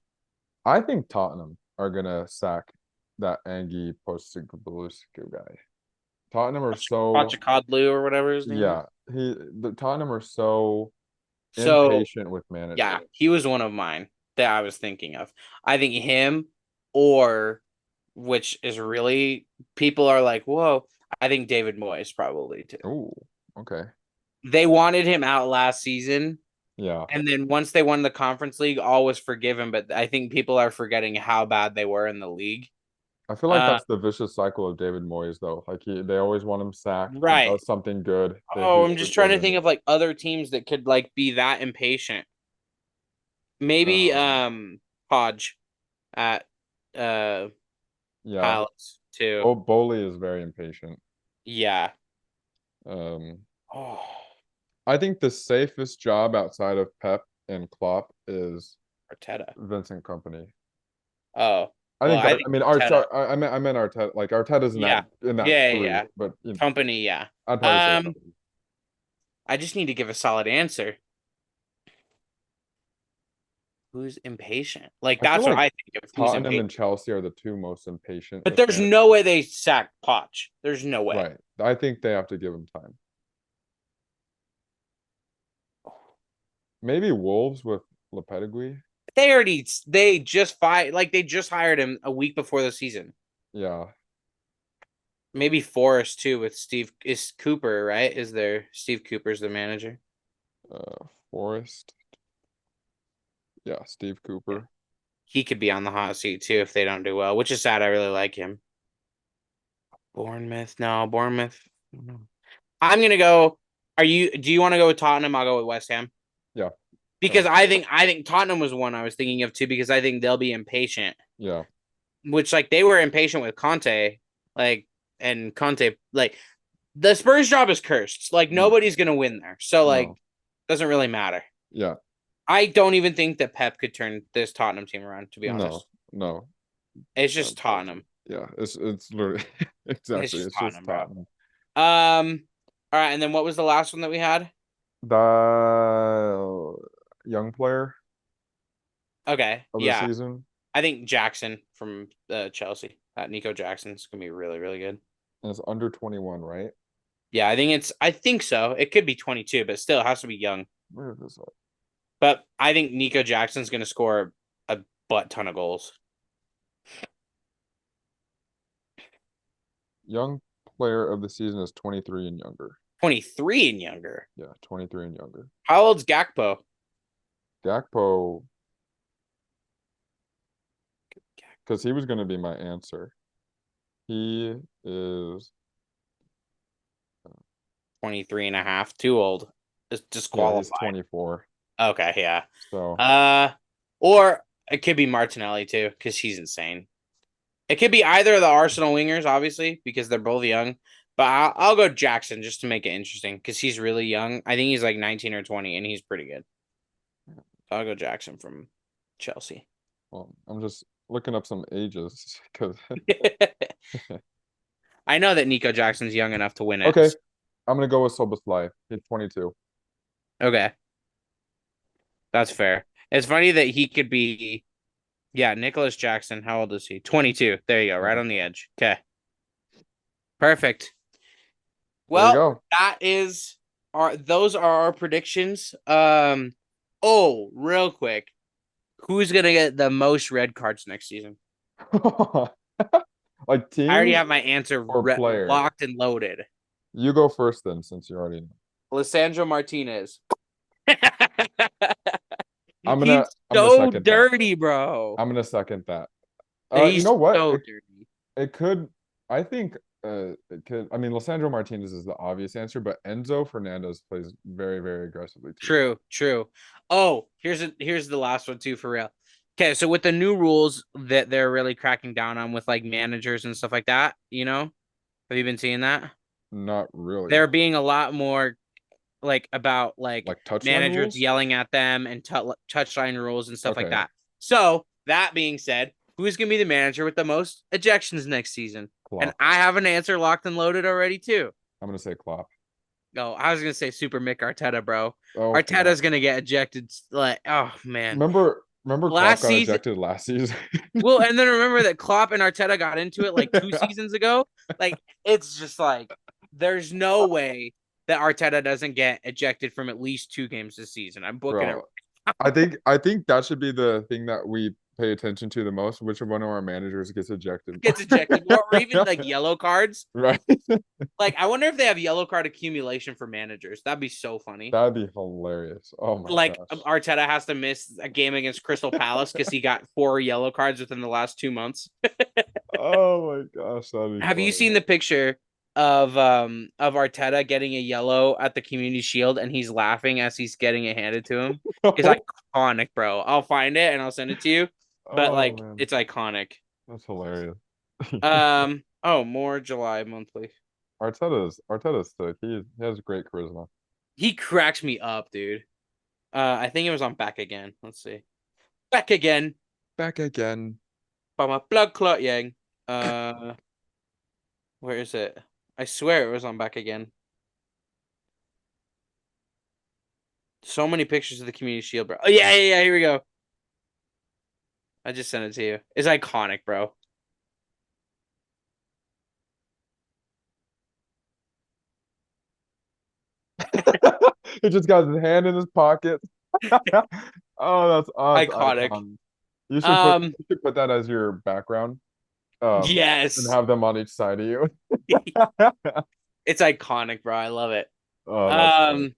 I think Tottenham are gonna sack that Angie Postecoglou guy. Tottenham are so Pochettino or whatever his name is. yeah. The Tottenham are so So impatient with yeah, managers. he was one of mine that I was thinking of. I think him or which is really people are like, whoa. I think David Moyes probably too. Oh, okay. They wanted him out last season, Yeah. and then once they won the Conference League, all was forgiven. But I think people are forgetting how bad they were in the league. I feel like Uh, that's the vicious cycle of David Moyes though. Like they always want him sacked. He right. does something good. Oh, He's I'm just trying to think forgiven. of like other teams that could like be that impatient. Maybe Um, Hodge at uh yeah. Palace too. Bowley is very impatient. Yeah. Um, Oh, I think the safest job outside of Pep and Klopp is Arteta. Vincent Company. Oh, I well, think I I think mean Arteta. I meant Arteta. Like Arteta's Yeah. in that Yeah, yeah, three, yeah. but Company, yeah. I'd probably say Um, Company. I just need to give a solid answer. Who's impatient? Like I feel that's what like I think of who's Tottenham impatient. and Chelsea are the two most impatient But with there's no managers. way they sack Poch. There's no way. Right. I think they have to give him time. Maybe Wolves with Lopetegui. They just hired him a week before the season. Yeah. Maybe Forest too with Steve is Cooper, right? Is there Steve Cooper's the manager? Forest. Yeah, Steve Yeah. Cooper. He could be on the hot seat too if they don't do well, which is sad. I really like him. Bournemouth, no, Bournemouth. No. I'm gonna go. Do you want to go with Tottenham? I'll go with West Ham. Yeah. Because Oh, I think Tottenham was one I was thinking of too because I think they'll be impatient, yeah. which like they were impatient with Conte, like and Conte like the Spurs job is cursed. Like Mm, nobody's gonna win there, so like no. doesn't really matter. Yeah. I don't even think that Pep could turn this Tottenham team around. To be No. honest, No. it's just Um, Tottenham. yeah. It's literally It's exactly. just It's just Tottenham, bro. Tottenham. All right, and then what was the last one that we had? The young player Okay, of the yeah, season I think Jackson from Chelsea. Nico Jackson's gonna be really, really good. is under 21, right? Yeah, I think so. It could be 22, but still it has to be young. Where is this? But I think Nico Jackson's going to score a butt ton of goals. Young player of the season is 23 and younger. 23 and younger. Yeah, 23 and younger. How old's Gakpo? Gakpo, because he was going to be my answer. He is, 23 and a half. Too old. It's yeah, he's disqualified. 24. Okay, yeah. So, Uh, or it could be Martinelli too, because he's insane. It could be either of the Arsenal wingers, obviously, because they're both young. But I'll go Jackson just to make it interesting because he's really young. I think he's like 19 or 20, and he's pretty good. I'll go Jackson from Chelsea. Well, I'm just looking up some ages because I know that Nico Jackson's young enough to win it. okay, I'm gonna go with Soboslai. He's 22. Okay, that's fair. It's funny that he could be, yeah, Nicholas Jackson. How old is he? 22. There you go, right Yeah, on the edge. Okay, perfect. there you Well, go. that is those are our predictions. Oh, real quick, who's gonna get the most red cards next season? Like I already teams have my answer or player? locked and loaded. You go first then, since you already know. Lissandro Martinez. I'm He's gonna so second that. dirty, bro. I'm gonna second that. You He's know what? so dirty. It could. I think it could. I mean, Lissandro Martinez is the obvious answer, but Enzo Fernandez plays very, very aggressively too. True, true. Oh, here's the last one too for real. Okay, so with the new rules that they're really cracking down on with like managers and stuff like that, have you been seeing that? Not really. They're being a lot more like about like Like touchline managers rules? yelling at them and touchline rules and stuff like Okay, that. So that being said, who's gonna be the manager with the most ejections next season? And Klopp. I have an answer locked and loaded already too. I'm gonna say Klopp. No, I was gonna say Super Mick Arteta, bro. Oh no. Arteta's gonna get ejected. Like, oh man, Remember Klopp last got season. ejected last season? Well, and then remember that Klopp and Arteta got into it like 2 seasons ago. Like, it's just like there's no way that Arteta doesn't get ejected from at least 2 games this season. I'm booking it. Bro, I think that should be the thing that we pay attention to the most. Which one of our managers gets ejected? Gets ejected more, or even like yellow cards. Right? Like, I wonder if they have yellow card accumulation for managers. That'd be so funny. That'd be hilarious. Oh my Like gosh. Arteta has to miss a game against Crystal Palace because he got 4 yellow cards within the last 2 months. Oh my gosh, that'd be Have you funny. seen the picture of Arteta getting a yellow at the Community Shield and he's laughing as he's getting it handed to him? It's No. iconic, bro. I'll find it and I'll send it to you. But Oh like man, it's iconic. that's hilarious. Oh, more July monthly. Arteta's sick. He has great charisma. He cracks me up, dude. I think it was on Back Again. Let's see. Back Again Back again. by my blood clot yang. Uh where is it? I swear it was on Back Again. So many pictures of the Community Shield, bro. Oh yeah. Here we go. I just sent it to you. It's iconic, bro. He just got his hand in his pocket. Oh, that's Iconic. iconic. You should put Um, you should put that as your background, and yes. have them on each side of you. It's iconic, bro. I love it. Oh, that's funny. Um,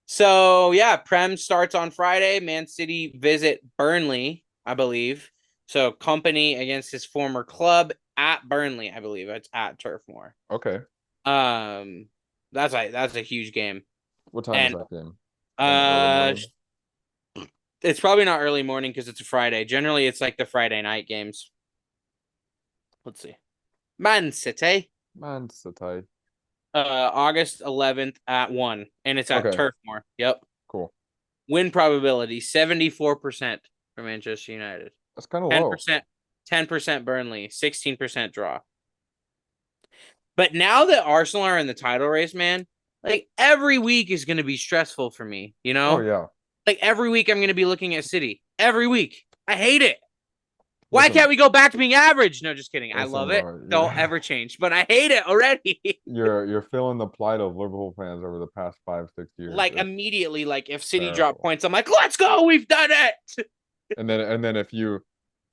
so yeah, Prem starts on Friday. Man City visit Burnley, I believe. So Company against his former club at Burnley, I believe. It's at Turf Moor. Okay. Um, that's a huge game. What time is And that game? In the early uh morning? it's probably not early morning because it's a Friday. Generally, it's like the Friday night games. Let's see. Man City. Man, City. August 11th at 1, and it's at Okay, Turf Moor. Yep. cool. Win probability 74% for Manchester United. That's kind of low. 10%, 10% Burnley, 16% draw. But now that Arsenal are in the title race, man, like every week is going to be stressful for me, you Oh know? yeah. Like every week I'm going to be looking at City. Every week. I hate it. Why Listen, can't we go back to being average? No, just kidding. I listen, love it. bro. Don't ever change, but I hate it already. You're feeling the plight of Liverpool fans over the past 5, 6 years. Like It's immediately, like if City drop terrible. points, I'm like, let's go, we've done it. And then if you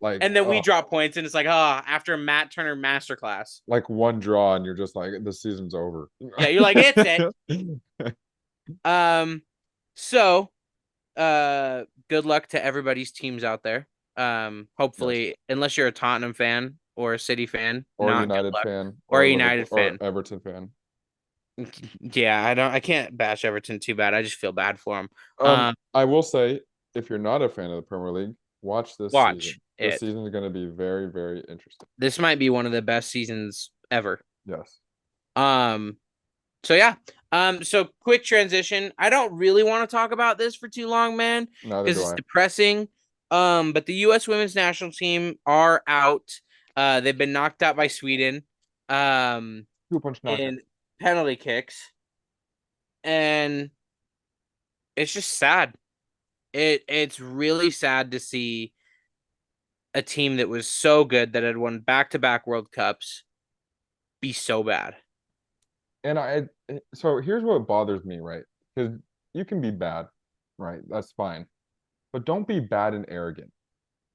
like, And then we drop points, and it's like, after Matt Turner masterclass. like one draw and you're just like the season's over. Yeah, you're like, it's it. Um, so good luck to everybody's teams out there. Yes. Hopefully, unless you're a Tottenham fan or a City fan, Or not good United luck. fan Or or a Liverpool United or fan. Everton fan. Yeah, I can't bash Everton too bad. I just feel bad for them. I will say, if you're not a fan of the Premier League, watch this Watch season. This it. season is going to be very, very interesting. This might be one of the best seasons ever. Yes. Um, so yeah. So quick transition. I don't really want to talk about this for too long, man, Neither because do it's I. depressing. But the U.S. women's national team are out. They've been knocked out by Sweden, um, Two punch knockout. in penalty kicks, and it's just sad. It's really sad to see a team that was so good that had won back-to-back World Cups be so bad. And so here's what bothers me, right? Because you can be bad, right? That's fine. But don't be bad and arrogant.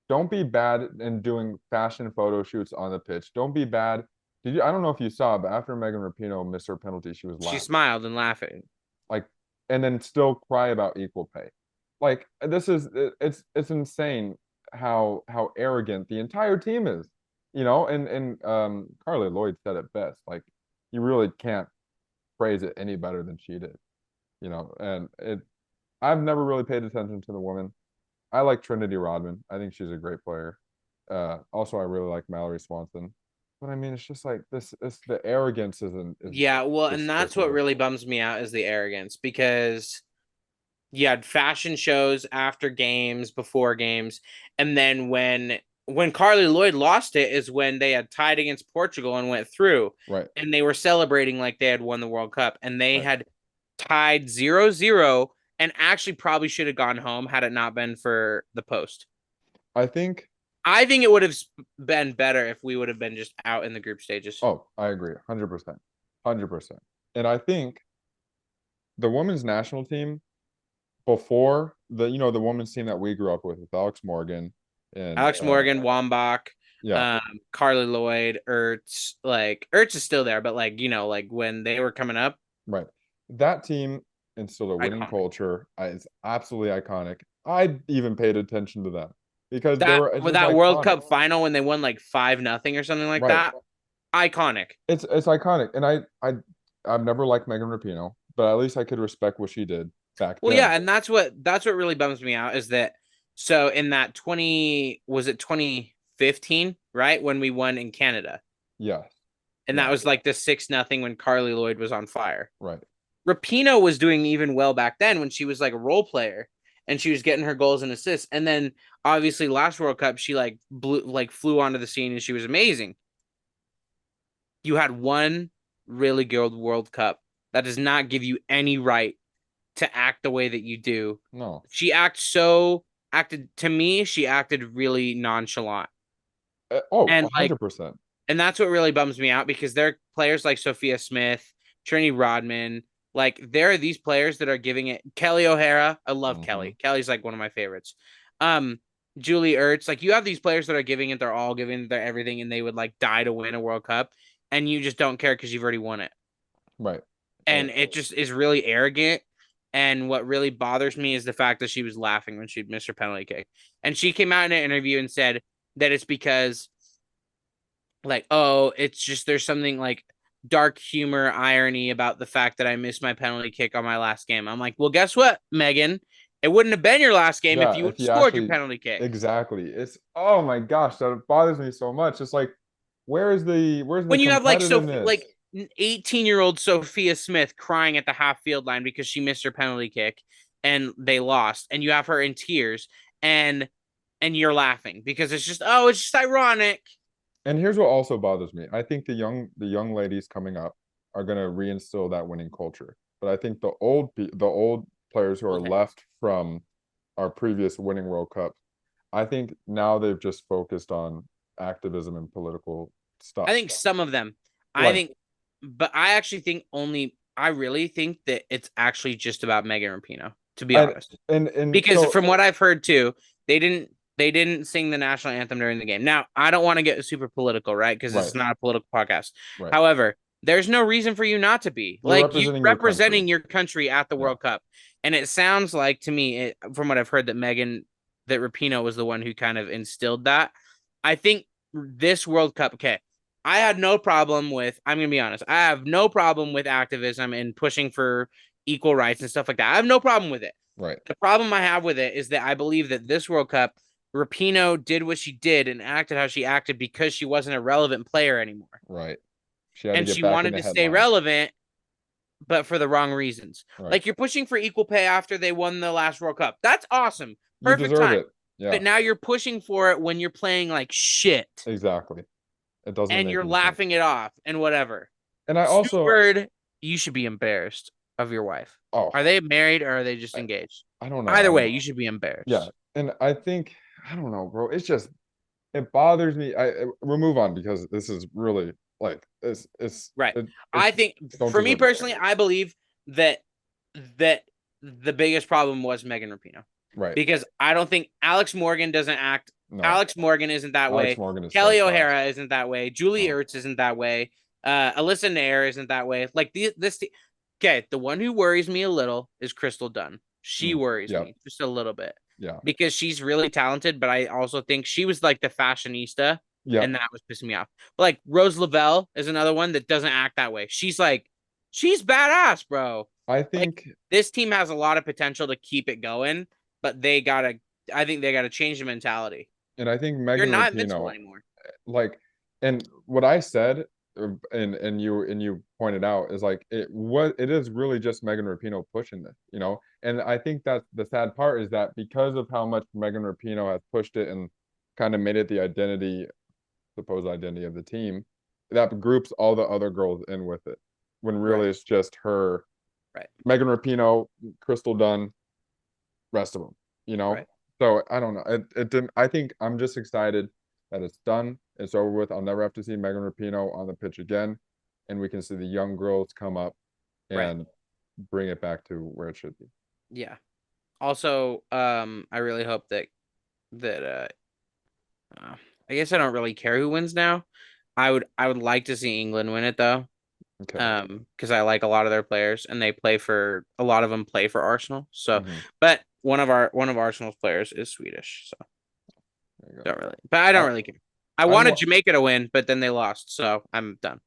Don't be bad in doing fashion photo shoots on the pitch. Don't be bad. Did you? I don't know if you saw, but after Megan Rapinoe missed her penalty, she was She laughing, smiled and laughing. like, and then still cry about equal pay. Like this is it's insane how arrogant the entire team is, and Carly Lloyd said it best. Like you really can't phrase it any better than she did, and I've never really paid attention to the woman. I like Trinity Rodman. I think she's a great player. Also, I really like Mallory Swanson. But I mean, it's just like this. It's the arrogance is Yeah, well, and that's what despicable. really bums me out is the arrogance because you had fashion shows after games, before games, and then when Carly Lloyd lost it is when they had tied against Portugal and went through, Right, and they were celebrating like they had won the World Cup, and they right. had tied 0-0 and actually probably should have gone home had it not been for the post. I think. I think it would have been better if we would have been just out in the group stages. Oh, I agree, 100%, 100%. And I think the women's national team before the women's team that we grew up with Alex Morgan and Alex Morgan, Wambach, yeah, Carly Lloyd, Ertz. Like Ertz is still there, but like when they were coming up, right. That team instilled a winning iconic. culture. It's absolutely iconic. I even paid attention to them because they That were it's with just that World iconic. Cup final when they won like 5-0 or something like Right. that, iconic. It's iconic. And I've never liked Megan Rapinoe, but at least I could respect what she did back Well, then. yeah, and that's what really bums me out is that so in that 20 was it 2015, right? When we won in Canada. Yes. And that Yeah. was like the 6-0 when Carly Lloyd was on fire. Right. Rapino was doing even well back then when she was like a role player and she was getting her goals and assists. And then obviously last World Cup, she flew onto the scene and she was amazing. You had one really good World Cup. That does not give you any right to act the way that you do. No. She acted to me, she acted really nonchalant. Oh, And like 100%. and that's what really bums me out because there are players like Sophia Smith, Trini Rodman. Like there are these players that are giving it. Kelly O'Hara, I love Hmm. Kelly. Kelly's like one of my favorites. Um, Julie Ertz, like you have these players that are giving it their all, giving it their everything, and they would like die to win a World Cup, and you just don't care because you've already won it, Right. and it just is really arrogant. And what really bothers me is the fact that she was laughing when she'd missed her penalty kick, and she came out in an interview and said that it's because like, oh, it's just there's something like dark humor, irony about the fact that I missed my penalty kick on my last game. I'm like, well, guess what, Megan? It wouldn't have been your last game if Yeah, you would if have you scored your actually penalty kick. exactly. It's oh my gosh, that bothers me so much. It's like where's the When you have like competitiveness? 18-year-old Sophia Smith crying at the half field line because she missed her penalty kick and they lost, and you have her in tears and you're laughing because it's just ironic. And here's what also bothers me. I think the young ladies coming up are going to reinstill that winning culture. But I think the old players who are Old left from our previous winning World Cup, I think now they've just focused on activism and political I stuff. think some of them. I Right, think, but I actually think only. I really think that it's actually just about Megan Rapinoe, to be and honest. and Because so from what I've heard too, they didn't sing the national anthem during the game. Now, I don't want to get super political, right? Because this right, is not a political podcast. right. However, there's no reason for you not to be. You're Like you representing your country. representing your country at the Yeah. World Cup. And it sounds like to me, from what I've heard, that Rapinoe was the one who kind of instilled that. I think this World Cup, okay, I had no problem with, I'm going to be honest, I have no problem with activism and pushing for equal rights and stuff like that. I have no problem with it. Right, The problem I have with it is that I believe that this World Cup, Rapinoe did what she did and acted how she acted because she wasn't a relevant player anymore. right. She had to And get she back in wanted the to stay headlines. relevant, but for the wrong reasons. Right. Like you're pushing for equal pay after they won the last World Cup. That's awesome. You Perfect deserve time. it. Yeah, but now you're pushing for it when you're playing like shit exactly. It doesn't and make you're any sense. laughing it off and whatever. And I Stu also, Bird, you should be embarrassed of your wife. oh, Are they married or are they just I, engaged? I don't know. Either way, you should be Yeah, embarrassed. and I think I don't know, bro. It's just it bothers me. We'll move on because this is really like Right. it I think don't for me deserve it. personally, I believe that that the biggest problem was Megan Rapinoe Right. because I don't think Alex Morgan doesn't act. No. Alex Morgan isn't that Alex way. Morgan is so Kelly trash. O'Hara isn't that way. Julie No. Ertz isn't that way. Alyssa Nair isn't that way. Like this. Okay, the one who worries me a little is Crystal Dunn. She worries Yep. me just a little bit Yeah. because she's really talented, but I also think she was like the fashionista, Yep. and that was pissing me off. But like Rose Lavelle is another one that doesn't act that way. She's badass, bro. I Like think this team has a lot of potential to keep it going, but I think they gotta change the mentality. and I think You're Megan not invincible Rapinoe, anymore. like, and what I said, and you pointed out is like it is really just Megan Rapinoe pushing this, and I think that the sad part is that because of how much Megan Rapinoe has pushed it and kind of made it the supposed identity of the team, that groups all the other girls in with it, when really Right. it's just her, Right. Megan Rapinoe, Crystal Dunn, rest of them, you know. Right. So I don't know. It didn't. I think I'm just excited that it's done. It's over with. I'll never have to see Megan Rapinoe on the pitch again, and we can see the young girls come up Right. and bring it back to where it should be. Yeah. Also, I really hope that I guess I don't really care who wins now. I would like to see England win it though. Okay. Because I like a lot of their players and a lot of them play for Arsenal. So, Hmm. but one of Arsenal's players is Swedish, so There you go. don't really. But I don't I really care. I I'd wanted want Jamaica to win, but then they lost, so I'm done.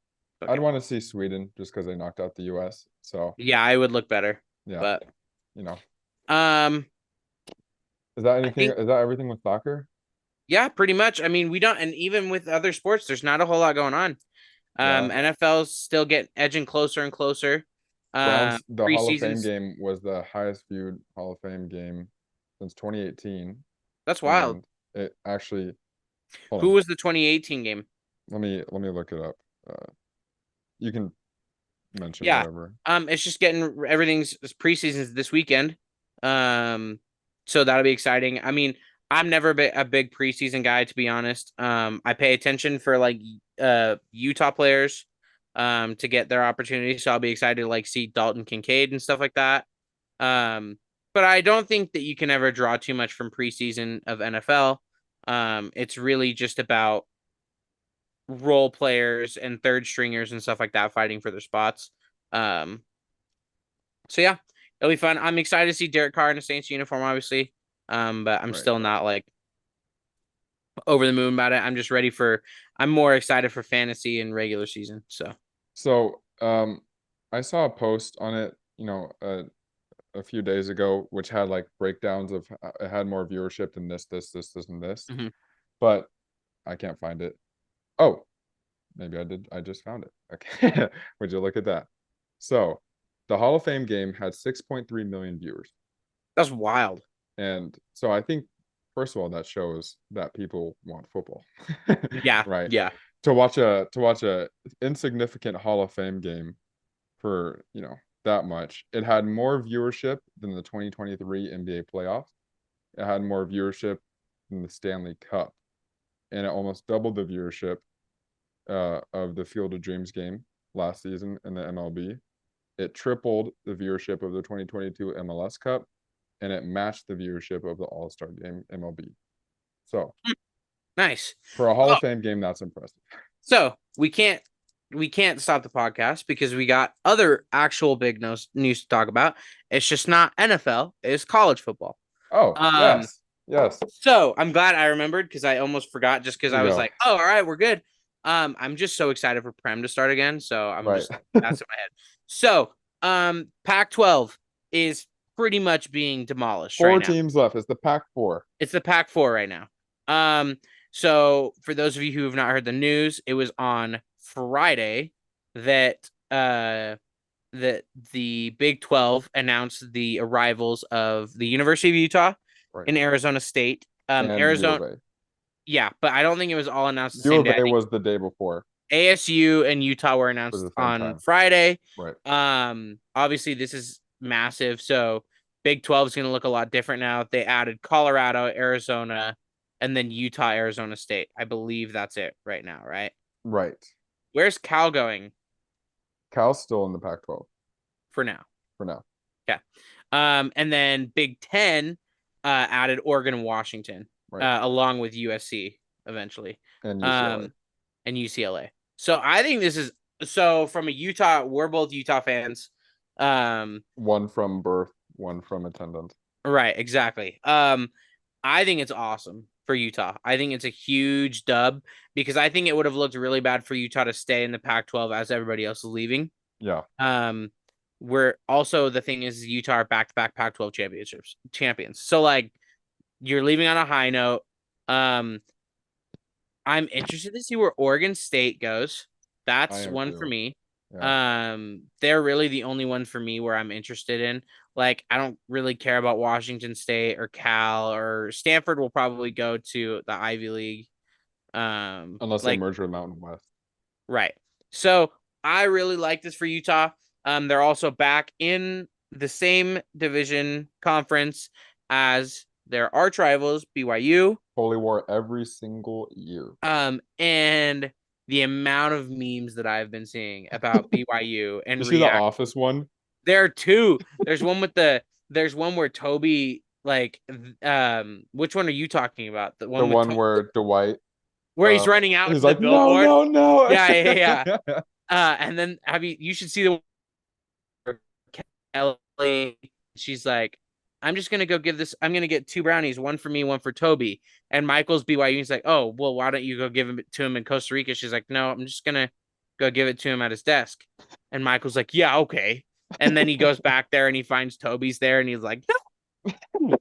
I'd Okay. want to see Sweden just because they knocked out the U.S. So Yeah, I would look better, yeah, but you know. um, Is that I anything? think Is that everything with soccer? yeah, pretty much. I mean, we don't, and even with other sports, there's not a whole lot going on. Yeah. NFL's still getting edging closer and closer. The Hall of Fame Preseason's game was the highest viewed Hall of Fame game since 2018, that's wild. and it actually, hold Who on, was the 2018 game? let me look it up. You can mention Yeah. whatever. It's just getting everything's preseason's this weekend. Um, so that'll be exciting. I mean, I'm never a big preseason guy to be honest. I pay attention for like Utah players to get their opportunity. So I'll be excited to like see Dalton Kincaid and stuff like that. Um, but I don't think that you can ever draw too much from preseason of NFL. It's really just about role players and third stringers and stuff like that fighting for their spots. Um, so yeah, it'll be fun. I'm excited to see Derek Carr in a Saints uniform, obviously. But I'm Right. still not like over the moon about it. I'm more excited for fantasy and regular season. So So, I saw a post on it, a few days ago, which had like breakdowns of it had more viewership than this, and this, mhm. but I can't find it. Oh, maybe I did. I just found it. Okay. Would you look at that? So the Hall of Fame game had 6.3 million viewers. That's wild. And so I think, first of all, that shows that people want football. Yeah, Right. yeah. To watch a insignificant Hall of Fame game for, that much. It had more viewership than the 2023 NBA playoffs. It had more viewership than the Stanley Cup. And it almost doubled the viewership of the Field of Dreams game last season in the MLB. It tripled the viewership of the 2022 MLS Cup, and it matched the viewership of the All-Star game MLB. So Nice. for a Hall Oh, of Fame game, that's impressive. so we can't stop the podcast because we got other actual big news to talk about. It's just not NFL, it's college football. Oh, Um, yes. Yes. So I'm glad I remembered because I almost forgot just because There I you was go. like, oh, all right, we're good. I'm just so excited for Prem to start again. So Right. that's in my head. So, Pac-12 is pretty much being demolished right Four now. teams left. It's the Pac-4. It's the Pac-4 right now. So for those of you who have not heard the news, it was on Friday that that the Big 12 announced the arrivals of the University of Utah Right. and Arizona State and U of Arizona, A. yeah, but I don't think it was all announced the U same of day. I A think was the day before, ASU and Utah were was announced the same on time. Friday. Right. Obviously this is massive, so Big 12 is going to look a lot different now. They added Colorado, Arizona, and then Utah, Arizona State. I believe that's it right now, right? Right. Where's Cal going Cal's still in the Pac-12 for now? for now. Okay. And then Big 10 added Oregon and Washington, Right. along with USC eventually. And UCLA. Um, and UCLA. So I think this is so from a Utah, we're both Utah fans. One from birth, one from attendance. Right, exactly. I think it's awesome for Utah. I think it's a huge dub because I think it would have looked really bad for Utah to stay in the Pac-12 as everybody else is leaving. Yeah. We're also the thing is Utah are back-to-back Pac-12 champions. So like you're leaving on a high note. Um, I'm interested to see where Oregon State goes. I That's am one for too. me. Yeah. They're really the only one for me where I'm interested in. Like, I don't really care about Washington State or Cal or Stanford will probably go to the Ivy League. Unless they Like, merge with Mountain West. right. So I really like this for Utah. They're also back in the same division conference as their arch rivals, BYU. Holy War every single year. And the amount of memes that I've been seeing about BYU You and see the react. Office one? There are two. There's one where Toby like which one are you talking about? The The one with one Toby where Dwight where he's running out he's to the like, no, billboard. no, no. Yeah, yeah, yeah. And then you should see the Kelly. She's like, I'm gonna get two brownies, one for me, one for Toby. And Michael's BYU. He's like, oh, well, why don't you go give it to him in Costa Rica? She's like, no, I'm just gonna go give it to him at his desk. And Michael's like, yeah, okay. And then he goes back there and he finds Toby's there and he's like, no,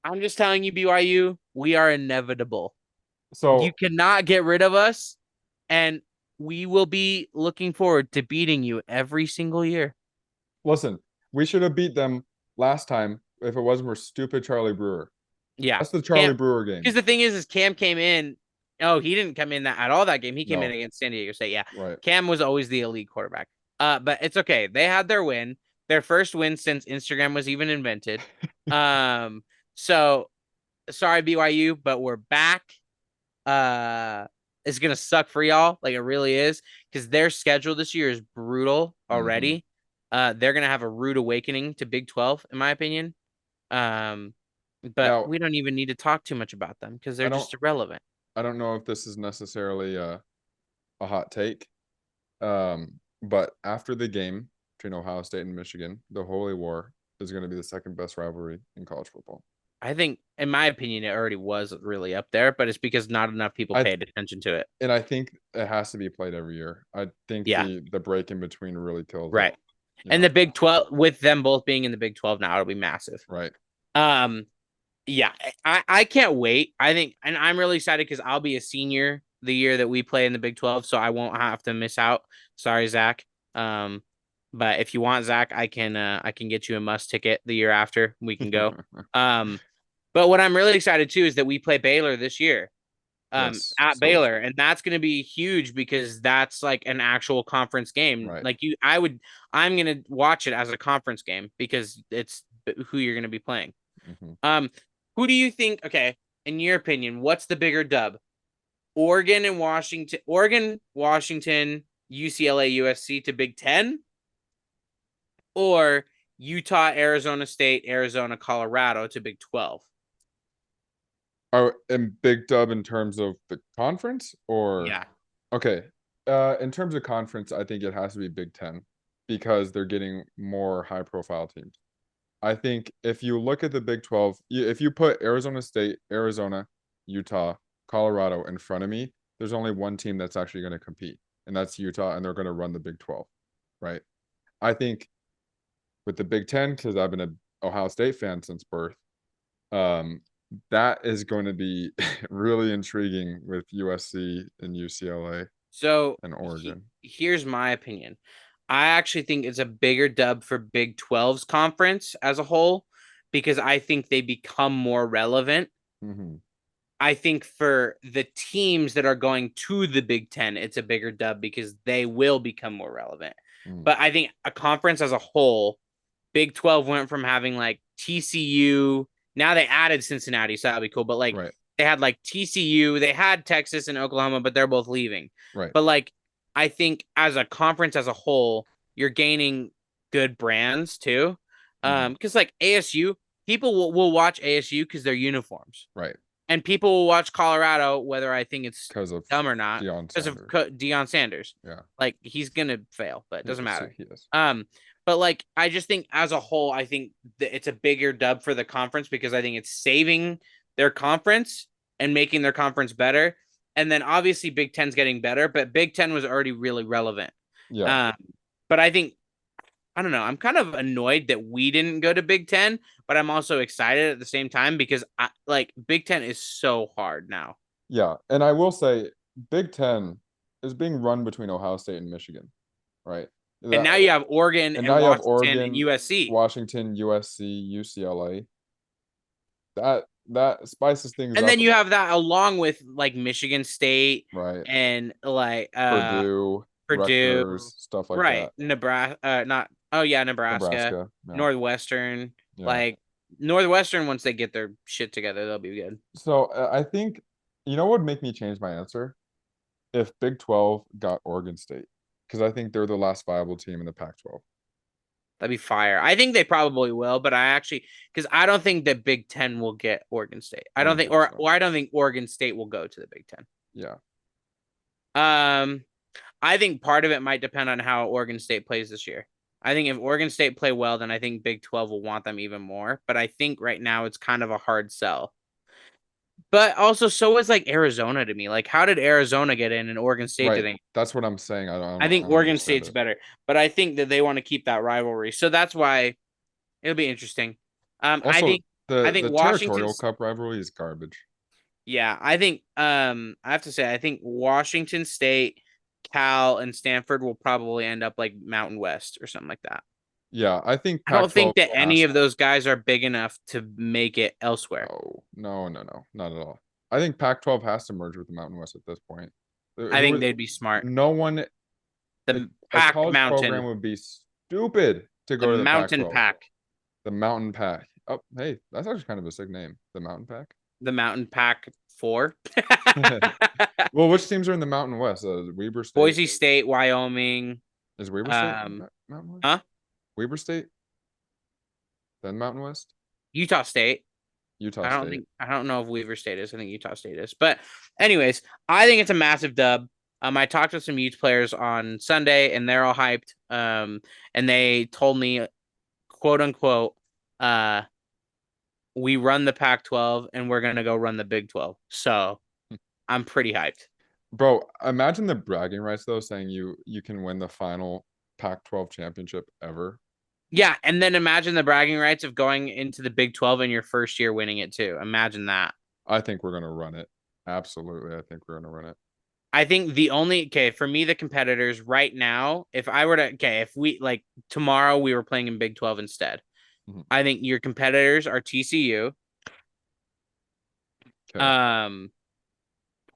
I'm just telling you, BYU, we are inevitable. You So cannot get rid of us, and we will be looking forward to beating you every single year. listen, we should have beat them last time if it wasn't for stupid Charlie Brewer. Yeah. That's the Cam, Charlie Brewer because game. the thing is Cam came in. Oh, he didn't come in that at all that game. He came in No, against San Diego State. Yeah. right. Cam was always the elite quarterback. But it's okay. They had their win, their first win since Instagram was even invented. So sorry, BYU, but we're back. It's gonna suck for y'all, like it really is, because their schedule this year is brutal Mm-hmm. already. They're gonna have a rude awakening to Big 12, in my opinion. Um, but Now, we don't even need to talk too much about them because I they're don't just irrelevant. I don't know if this is necessarily a hot take. But after the game between Ohio State and Michigan, the Holy War is going to be the second best rivalry in college football. I think, in my opinion, it already was really up there, but it's because not enough people I paid attention to it. and I think it has to be played every year. I think Yeah, the break in between really kills it. right. You And know, the Big 12, with them both being in the Big 12 now, it'll be massive. right? Um, yeah, I can't wait. I think, and I'm really excited because I'll be a senior the year that we play in the Big 12, so I won't have to miss out. Sorry, Zach. Um, but if you want Zach, I can get you a must ticket the year after. We can go. Um, but what I'm really excited too is that we play Baylor this year. Yes, At so Baylor, and that's going to be huge because that's like an actual conference game. right. Like I'm going to watch it as a conference game because it's who you're going to be playing. Hmm. Um, who do you think? Okay, in your opinion, what's the bigger dub? Oregon, Washington, UCLA, USC to Big 10, or Utah, Arizona State, Arizona, Colorado to Big 12? Are in Big Dub in terms of the conference or Yeah. okay? In terms of conference, I think it has to be Big Ten because they're getting more high profile teams. I think if you look at the Big 12, if you put Arizona State, Arizona, Utah, Colorado in front of me, there's only one team that's actually going to compete, and that's Utah, and they're going to run the Big 12, right? I think with the Big 10, because I've been an Ohio State fan since birth, um, that is going to be really intriguing with USC and UCLA So and Oregon. here's my opinion. I actually think it's a bigger dub for Big 12's conference as a whole because I think they become more relevant. Hmm. I think for the teams that are going to the Big Ten, it's a bigger dub because they will become more relevant. Mm. But I think a conference as a whole, Big 12 went from having like TCU. Now they added Cincinnati, so that'll be cool. But like Right, they had like TCU, they had Texas and Oklahoma, but they're both leaving. right. But like I think as a conference as a whole, you're gaining good brands too. Hmm. Because like ASU, people will watch ASU because their uniforms. Right. And people will watch Colorado, whether I think it's Because of dumb or not, Deion because of Sanders. Deion Sanders. Yeah, Like he's gonna fail, but it he doesn't is. matter. He is. Um, but like I just think as a whole, I think that it's a bigger dub for the conference because I think it's saving their conference and making their conference better. And then obviously Big Ten's getting better, but Big Ten was already really relevant. Yeah, Um, but I think I don't know. I'm kind of annoyed that we didn't go to Big Ten, but I'm also excited at the same time because like Big Ten is so hard now. yeah. And I will say, Big Ten is being run between Ohio State and Michigan, right? And That, now you have Oregon and and now you have Washington and Oregon, USC. Washington, USC, UCLA. That spices things And up, then you have that along with like Michigan State right? and like Purdue, Purdue, Rutgers, stuff like right? that. Nebraska, not oh yeah, Nebraska, Nebraska, yeah, Northwestern, yeah. like Northwestern. Once they get their shit together, they'll be good. So I think what would make me change my answer if Big 12 got Oregon State, because I think they're the last viable team in the Pac-12. That'd be fire. I think they probably will, but I actually because I don't think that Big Ten will get Oregon State. I I don't don't think, think so. or I don't think Oregon State will go to the Big Ten. Yeah, Um, I think part of it might depend on how Oregon State plays this year. I think if Oregon State play well, then I think Big 12 will want them even more. But I think right now it's kind of a hard sell. But also, so is like Arizona to me. Like, how did Arizona get in and Oregon State right. didn't? That's what I'm saying. I I think don't Oregon understand State's it. better, but I think that they want to keep that rivalry. So that's why it'll be interesting. I Also, think I think the territorial Washington's cup rivalry is garbage. yeah, I think I have to say I think Washington State, Cal, and Stanford will probably end up like Mountain West or something like that. Yeah, I think I don't Pac-12 think that any has of those guys are big enough to make it elsewhere. no, not at all. I think Pac-12 has to merge with the Mountain West at this point. I think Who they'd be smart. no one The a Pack college program Mountain, would be stupid to the go to the Mountain Pac-12. Pack, The Mountain Pack. Oh, hey, that's actually kind of a sick name. The Mountain Pack. the Mountain Pack 4. Well, which teams are in the Mountain West? Weber State. Boise State, Wyoming, Is Weber State um, Mountain West? huh? Weber State, then Mountain West. Utah State. Utah State. I don't know if Weaver State is. I think Utah State is. But anyways, I think it's a massive dub. I talked to some Utes players on Sunday and they're all hyped. And they told me, quote unquote, uh, we run the Pac-12 and we're gonna go run the Big 12. So I'm pretty hyped. Bro, imagine the bragging rights though, saying you can win the final Pac-12 championship ever. Yeah, and then imagine the bragging rights of going into the Big 12 in your first year winning it too. Imagine that. I think we're gonna run it. Absolutely, I think we're gonna run it. I think the only okay for me, the competitors right now, if I were to if we like tomorrow we were playing in Big 12 instead, Mhm. I think your competitors are TCU. Okay. Um,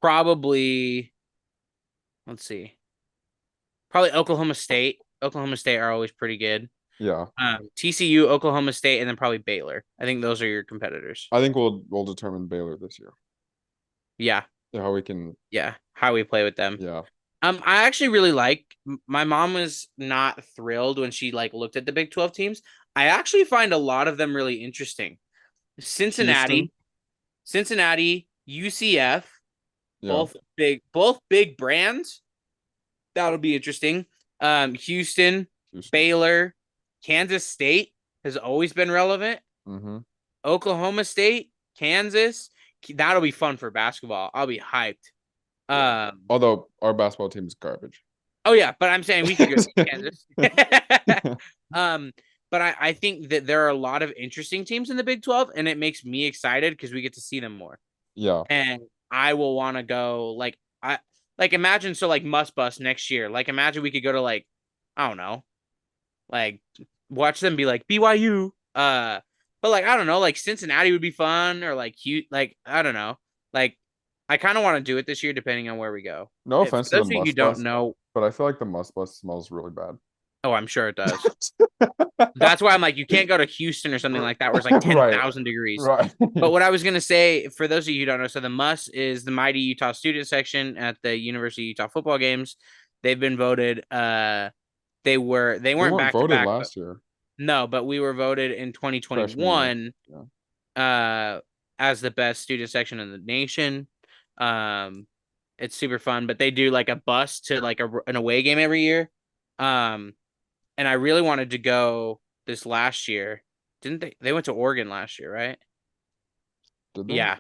probably let's see, probably Oklahoma State. Oklahoma State are always pretty good. Yeah. TCU, Oklahoma State, and then probably Baylor. I think those are your competitors. I think we'll determine Baylor this year. Yeah, Yeah, how we can yeah, how we play with them. yeah. I actually really like my mom was not thrilled when she like looked at the Big 12 teams. I actually find a lot of them really interesting. Houston. Cincinnati, UCF, Yeah. both big brands. That'll be interesting. Houston, Houston. Baylor, Kansas State has always been relevant. Mm-hmm. Oklahoma State, Kansas. That'll be fun for basketball. I'll be hyped. Yeah. Um, Although our basketball team is garbage. Oh yeah, but I'm saying we could go to Kansas. um, but I think that there are a lot of interesting teams in the Big 12, and it makes me excited because we get to see them more. Yeah. And I will want to go like imagine so like Must Bus next year. Like imagine we could go to like I don't know, like watch them be like BYU. But like I don't know, like Cincinnati would be fun, or like like I don't know, like I kind of want to do it this year, depending on where we go. No If, for offense to the those of you who Must don't Bus, know, but I feel like the Must Bus smells really bad. oh, I'm sure it does. That's why I'm like, you can't go to Houston or something like that where it's like Right, 10,000 degrees. right. But what I was gonna say, for those of you who don't know, so the MUS is the Mighty Utah Student Section at the University of Utah football games. They've been voted. They They weren't weren't back to voted back, but last year. no, but we were voted in Freshman year. 2021 Yeah. uh as the best student section in the nation. Um, it's super fun, but they do like a bus to like an away game every year. Um, and I really wanted to go this last year. Didn't they? They went to Oregon last year, right? Did they? Yeah,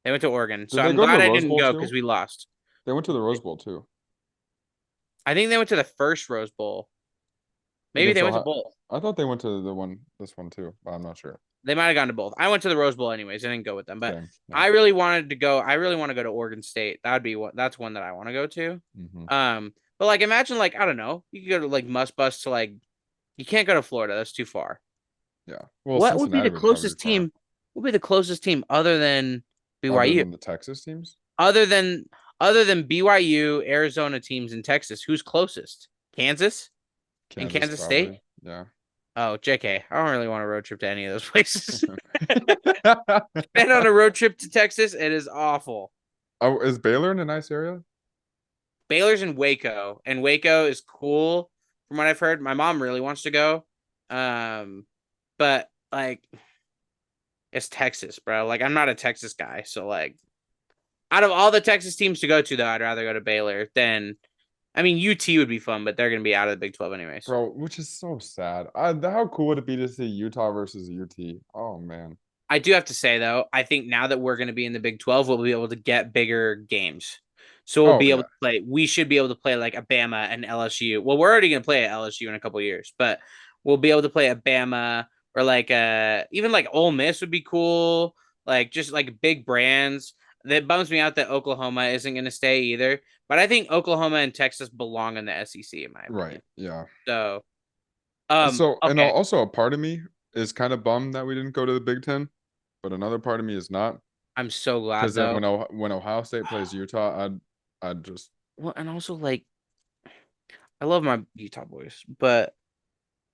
they went to Oregon. So Did they I'm go to the glad I Rose didn't Bowl go because too? we lost. They went to the Rose Bowl too. I think they went to the first Rose Bowl. Maybe Against they went to Ohio. both. I thought they went to this one too, but I'm not sure. They might have gone to both. I went to the Rose Bowl anyways. I didn't go with them, but Same. Yeah. I really wanted to go. I really want to go to Oregon State. That'd be what. That's one that I want to go to. Hmm. But like imagine like I don't know. You could go to like Must Bus to like. You can't go to Florida. That's too far. Yeah. Well, What would be Cincinnati the would probably be closest far. team? What would be the closest team other than Other BYU? than the Texas teams, Other than other than BYU, Arizona teams in Texas, who's closest? Kansas and Kansas Kansas State? probably. Yeah. Oh, JK. I don't really want a road trip to any of those places. Been on a road trip to Texas, it is awful. Oh, is Baylor in a nice area? Baylor's in Waco, and Waco is cool from what I've heard. My mom really wants to go. But like it's Texas, bro. Like I'm not a Texas guy, so like out of all the Texas teams to go to though, I'd rather go to Baylor than I mean UT would be fun, but they're gonna be out of the Big 12 anyways. Bro, which is so sad. How cool would it be to see Utah versus UT? Oh man. I do have to say though, I think now that we're gonna be in the Big 12, we'll be able to get bigger games. So we'll Oh be able yeah. to play. We should be able to play like a Bama and LSU. Well, we're already gonna play at LSU in a couple years, but we'll be able to play a Bama or like even like Ole Miss would be cool. Like just like big brands. That bums me out that Oklahoma isn't gonna stay either. But I think Oklahoma and Texas belong in the SEC in my Right. opinion. Yeah. So So, and okay. also a part of me is kind of bummed that we didn't go to the Big Ten, but another part of me is not. I'm so glad Because then though. when Ohio State plays Utah, I'd just Well, and also like I love my Utah boys, but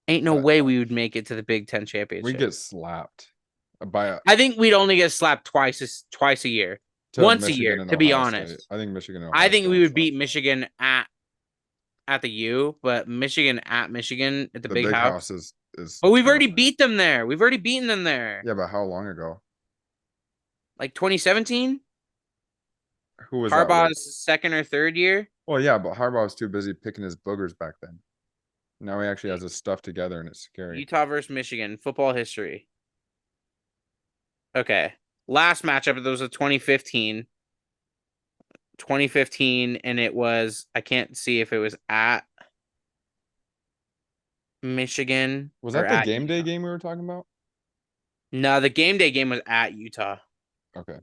ain't no uh, way we would make it to the Big Ten we championship. get slapped by I think we'd only get slapped twice a year, to once a Michigan year, and to be Ohio State. honest. I think Michigan and I Ohio think State we would would slap. beat Michigan at the U, but Michigan at Michigan at the The Big big house House. is But we've already tough. beat them there. We've already beaten them there. Yeah, but how long ago? Like 2017, Who was that with? Harbaugh's second or third year. Well, yeah, but Harbaugh was too busy picking his boogers back then. Now he actually has his stuff together, and it's scary. Utah versus Michigan, football history. Okay. Last matchup, it was a 2015, and it was I can't see if it was at Michigan Was or that the at game day Utah. game we were talking about? No, the game day game was at Utah. Okay.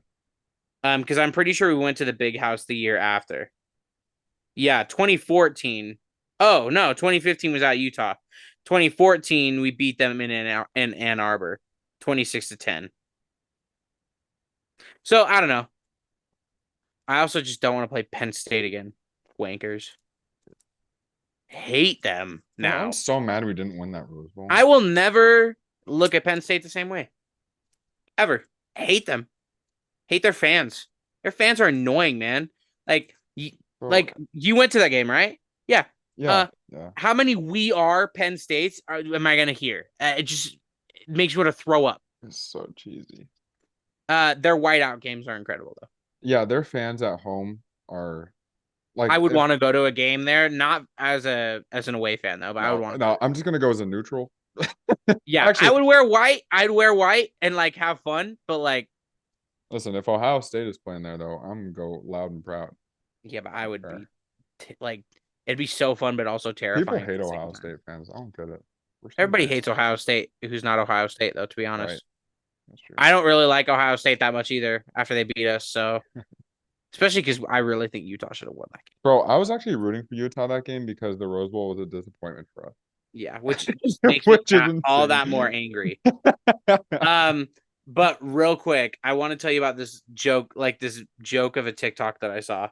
Because I'm pretty sure we went to the Big House the year after. Yeah, 2014. Oh no, 2015 was at Utah. 2014 we beat them in Ann Arbor, 26-10. So I don't know. I also just don't want to play Penn State again. Wankers. Hate them Bro, I'm now. so mad we didn't win that Rose Bowl. I will never look at Penn State the same way. Ever. Hate them. Hate their fans. Their fans are annoying, man. Like Bro, you went to that game, right? Yeah. yeah, yeah. How many "we are Penn States" am I gonna hear? It makes me want to throw up. It's so cheesy. Their whiteout games are incredible though. Yeah, their fans at home are I like would if want to go to a game there, not as an away fan though, but I would no, want to. no, I'm just gonna go as a neutral. Yeah, I Actually, would wear white. I'd wear white and like have fun, but like, listen, if Ohio State is playing there though, I'm gonna go loud and proud. yeah, but I would Sure. be like, it'd be so fun, but also People terrifying at hate the same Ohio time. State fans. I don't get it. We're so Everybody nice. hates Ohio State, who's not Ohio State though. To be Right. honest, That's true. I don't really like Ohio State that much either. After they beat us, so especially because I really think Utah should have won that game. Bro, I was actually rooting for Utah that game because the Rose Bowl was a disappointment for us. Yeah, which just makes me which is all insane. that more angry. But real quick, I want to tell you about this joke of a TikTok that I saw.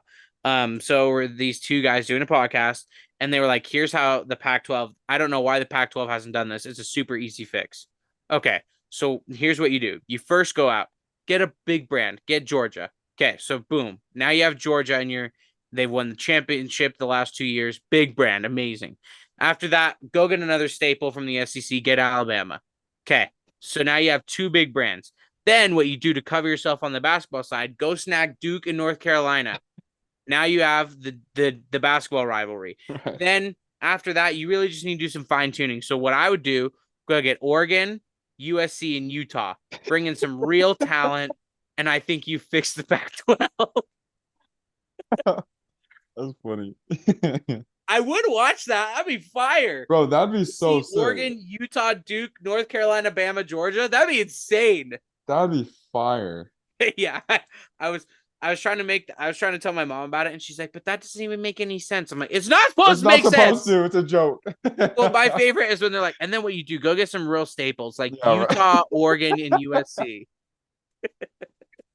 So were these two guys doing a podcast, and they were like, "Here's how the Pac-12. I don't know why the Pac-12 hasn't done this. It's a super easy fix." Okay, so here's what you do: you first go out, get a big brand, get Georgia. Okay, so boom, now you have Georgia, and they've won the championship the last 2 years. Big brand, amazing. After that, go get another staple from the SEC, get Alabama. Okay, so now you have two big brands. Then what you do to cover yourself on the basketball side, go snag Duke and North Carolina. Now you have the basketball rivalry. Right. Then after that, you really just need to do some fine tuning. So what I would do, go get Oregon, USC, and Utah. Bring in some real talent, and I think you fix the Pac-12. That's funny. I would watch that. That'd be fire. Bro, that'd be so See sick. Oregon, Utah, Duke, North Carolina, Bama, Georgia. That'd be insane. That'd be fire. Yeah, I was trying to tell my mom about it, and she's like, "But that doesn't even make any sense." I'm like, "It's not supposed It's to not make supposed sense." to. It's a joke. Well, my favorite is when they're like, and then what you do, go get some real staples like Yeah, right. Utah, Oregon, and USC.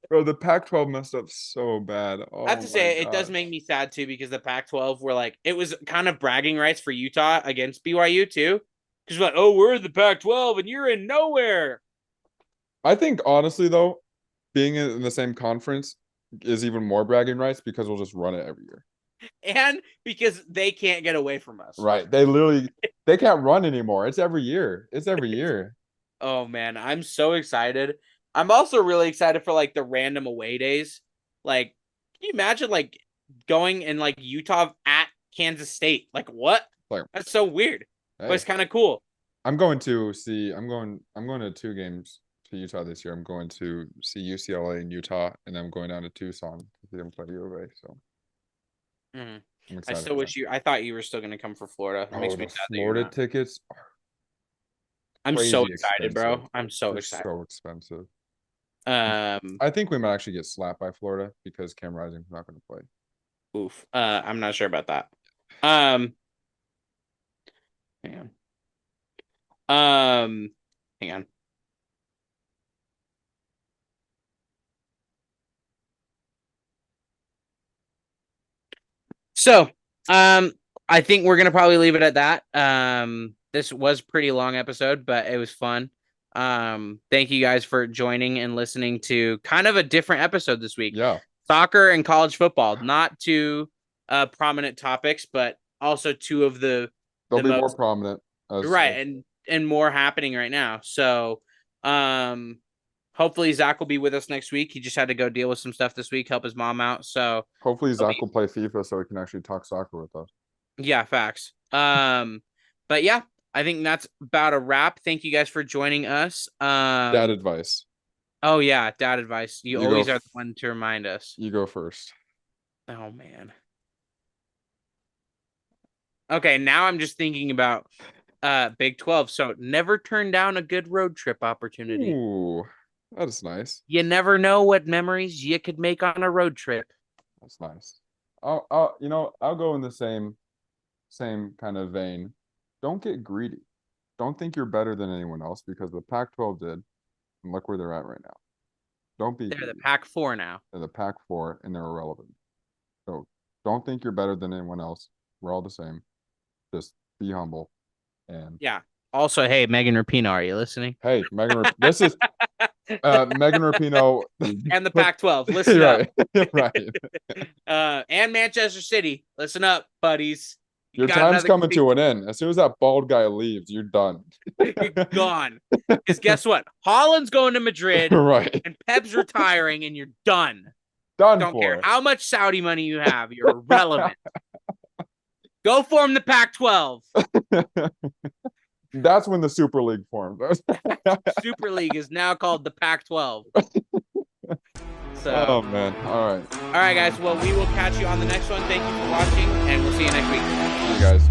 Bro, the Pac-12 messed up so bad. Oh I have to my say, it does gosh. make me sad too because the Pac-12 were like, it was kind of bragging rights for Utah against BYU too, because like, oh, we're in the Pac-12 and you're in nowhere. I think honestly though, being in the same conference is even more bragging rights because we'll just run it every year. And because they can't get away from us. Right. They can't run anymore. It's every year. It's every year. Oh man, I'm so excited. I'm also really excited for like the random away days. Like, can you imagine like going in like Utah at Kansas State? Like what? Like, That's so weird. But it's hey, kind of cool. I'm going to 2 games to Utah this year. I'm going to see UCLA in Utah, and I'm going down to Tucson to see them play U of A. So Mhm. I'm I excited still for wish that. I thought you were still gonna come for Florida. It makes Oh, me the sad that you're Florida not. tickets are I'm so crazy excited, expensive. bro. I'm so They're excited. so expensive. Um, I think we might actually get slapped by Florida because Cam Rising's not going to play. oof. I'm not sure about that. Um, hang on. Hang on. So, I think we're gonna probably leave it at that. This was a pretty long episode, but it was fun. Thank you guys for joining and listening to kind of a different episode this week. Yeah, Soccer and college football, not two prominent topics, but also two of they'll the be more most prominent right and more happening right now. So, hopefully Zach will be with us next week. He just had to go deal with some stuff this week, help his mom out. So hopefully he'll Zach be will play FIFA so he can actually talk soccer with us. yeah, facts. But yeah, I think that's about a wrap. Thank you guys for joining us. Dad advice. Oh yeah, dad advice. You You go. always are the one to remind us. You go first. Oh man. Okay, now I'm just thinking about Big 12. So never turn down a good road trip opportunity. Ooh, that is nice. You never know what memories you could make on a road trip. That's nice. I'll go in the same kind of vein. Don't get greedy. Don't think you're better than anyone else because the Pac-12 did, and look where they're at right now. Don't be They're the greedy. Pac-4 now. They're the Pac-4 and they're irrelevant. So don't think you're better than anyone else. We're all the same. Just be humble. And Yeah. Also, hey, Megan Rapinoe, are you listening? hey, this is Megan Rapinoe And the Pac-12, listen up. right, right. And Manchester City, listen up, buddies. Your time's coming to an end. As soon as that bald guy leaves, you're done. You're gone. Because guess what? Holland's going to Madrid, Right. and Pep's retiring, and you're done. Done Don't for. care how much Saudi money you have. You're irrelevant. Go form the Pac-12. That's when the Super League formed. Super League is now called the Pac-12. So, oh man. All right. All right, guys. Well, we will catch you on the next one. Thank you for watching, and we'll see you next week. See you guys.